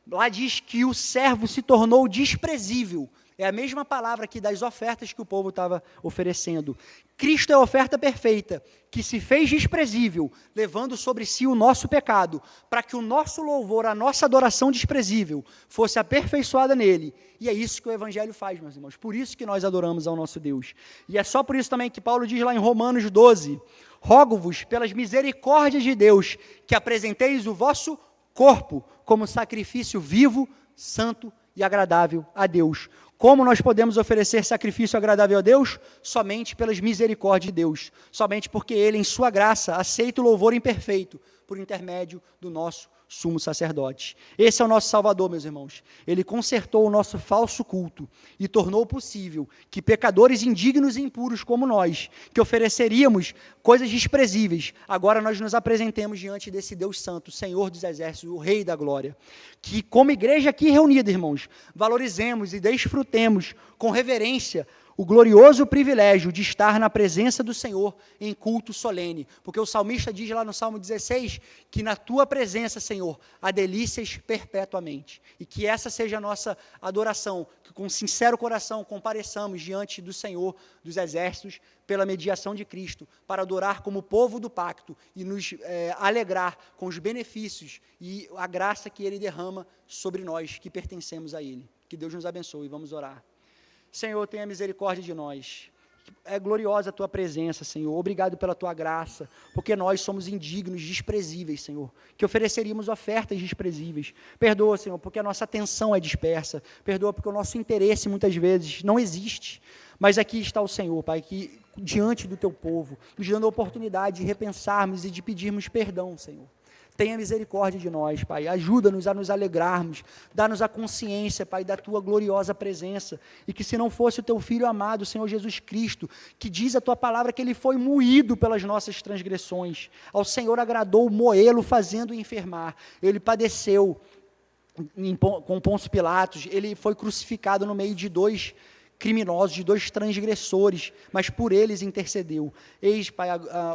Speaker 1: lá diz que o servo se tornou desprezível. É a mesma palavra aqui das ofertas que o povo estava oferecendo. Cristo é a oferta perfeita, que se fez desprezível, levando sobre si o nosso pecado, para que o nosso louvor, a nossa adoração desprezível, fosse aperfeiçoada nele. E é isso que o Evangelho faz, meus irmãos. Por isso que nós adoramos ao nosso Deus. E é só por isso também que Paulo diz lá em Romanos 12, rogo-vos pelas misericórdias de Deus, que apresenteis o vosso corpo como sacrifício vivo, santo e agradável a Deus. Como nós podemos oferecer sacrifício agradável a Deus? Somente pelas misericórdias de Deus. Somente porque Ele, em sua graça, aceita o louvor imperfeito por intermédio do nosso sumo sacerdote. Esse é o nosso Salvador, meus irmãos. Ele consertou o nosso falso culto e tornou possível que pecadores indignos e impuros como nós, que ofereceríamos coisas desprezíveis, agora nós nos apresentemos diante desse Deus Santo, Senhor dos Exércitos, o Rei da Glória. Que como igreja aqui reunida, irmãos, valorizemos e desfrutemos com reverência o glorioso privilégio de estar na presença do Senhor em culto solene, porque o salmista diz lá no Salmo 16, que na tua presença, Senhor, há delícias perpetuamente, e que essa seja a nossa adoração, que com sincero coração compareçamos diante do Senhor dos Exércitos, pela mediação de Cristo, para adorar como povo do pacto, e nos alegrar com os benefícios e a graça que Ele derrama sobre nós, que pertencemos a Ele. Que Deus nos abençoe, vamos orar. Senhor, tenha misericórdia de nós. É gloriosa a Tua presença, Senhor. Obrigado pela Tua graça, porque nós somos indignos, desprezíveis, Senhor, que ofereceríamos ofertas desprezíveis. Perdoa, Senhor, porque a nossa atenção é dispersa. Perdoa porque o nosso interesse, muitas vezes, não existe. Mas aqui está o Senhor, Pai, que diante do Teu povo, nos dando a oportunidade de repensarmos e de pedirmos perdão, Senhor. Tenha misericórdia de nós, Pai, ajuda-nos a nos alegrarmos, dá-nos a consciência, Pai, da Tua gloriosa presença, e que se não fosse o Teu Filho amado, Senhor Jesus Cristo, que diz a Tua palavra que Ele foi moído pelas nossas transgressões, ao Senhor agradou moê-lo, fazendo-o enfermar, Ele padeceu com Pôncio Pilatos, Ele foi crucificado no meio de dois criminosos, de 2 transgressores, mas por eles intercedeu. Eis, Pai,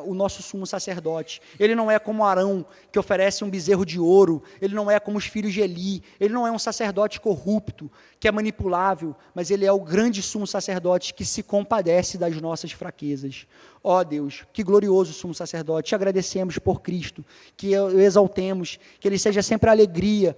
Speaker 1: o nosso sumo sacerdote. Ele não é como Arão, que oferece um bezerro de ouro, ele não é como os filhos de Eli, ele não é um sacerdote corrupto, que é manipulável, mas ele é o grande sumo sacerdote que se compadece das nossas fraquezas. Ó Deus, que glorioso sumo sacerdote, te agradecemos por Cristo, que o exaltemos, que ele seja sempre a alegria,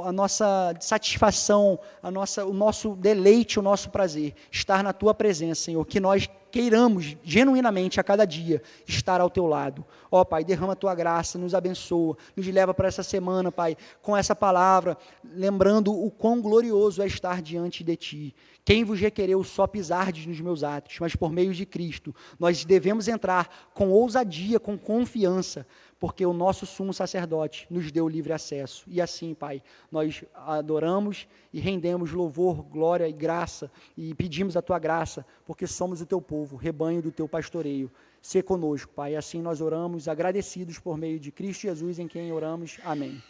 Speaker 1: a nossa satisfação, o nosso deleite, o nosso prazer, estar na tua presença, Senhor, que nós queiramos genuinamente a cada dia estar ao teu lado. Ó Pai, derrama a tua graça, nos abençoa, nos leva para essa semana, Pai, com essa palavra, lembrando o quão glorioso é estar diante de ti. Quem vos requereu só pisardes nos meus atos, mas por meio de Cristo, nós devemos entrar com ousadia, com confiança, porque o nosso sumo sacerdote nos deu livre acesso. E assim, Pai, nós adoramos e rendemos louvor, glória e graça, e pedimos a tua graça, porque somos o teu povo, rebanho do teu pastoreio. Sê conosco, Pai. Assim nós oramos, agradecidos por meio de Cristo Jesus, em quem oramos. Amém.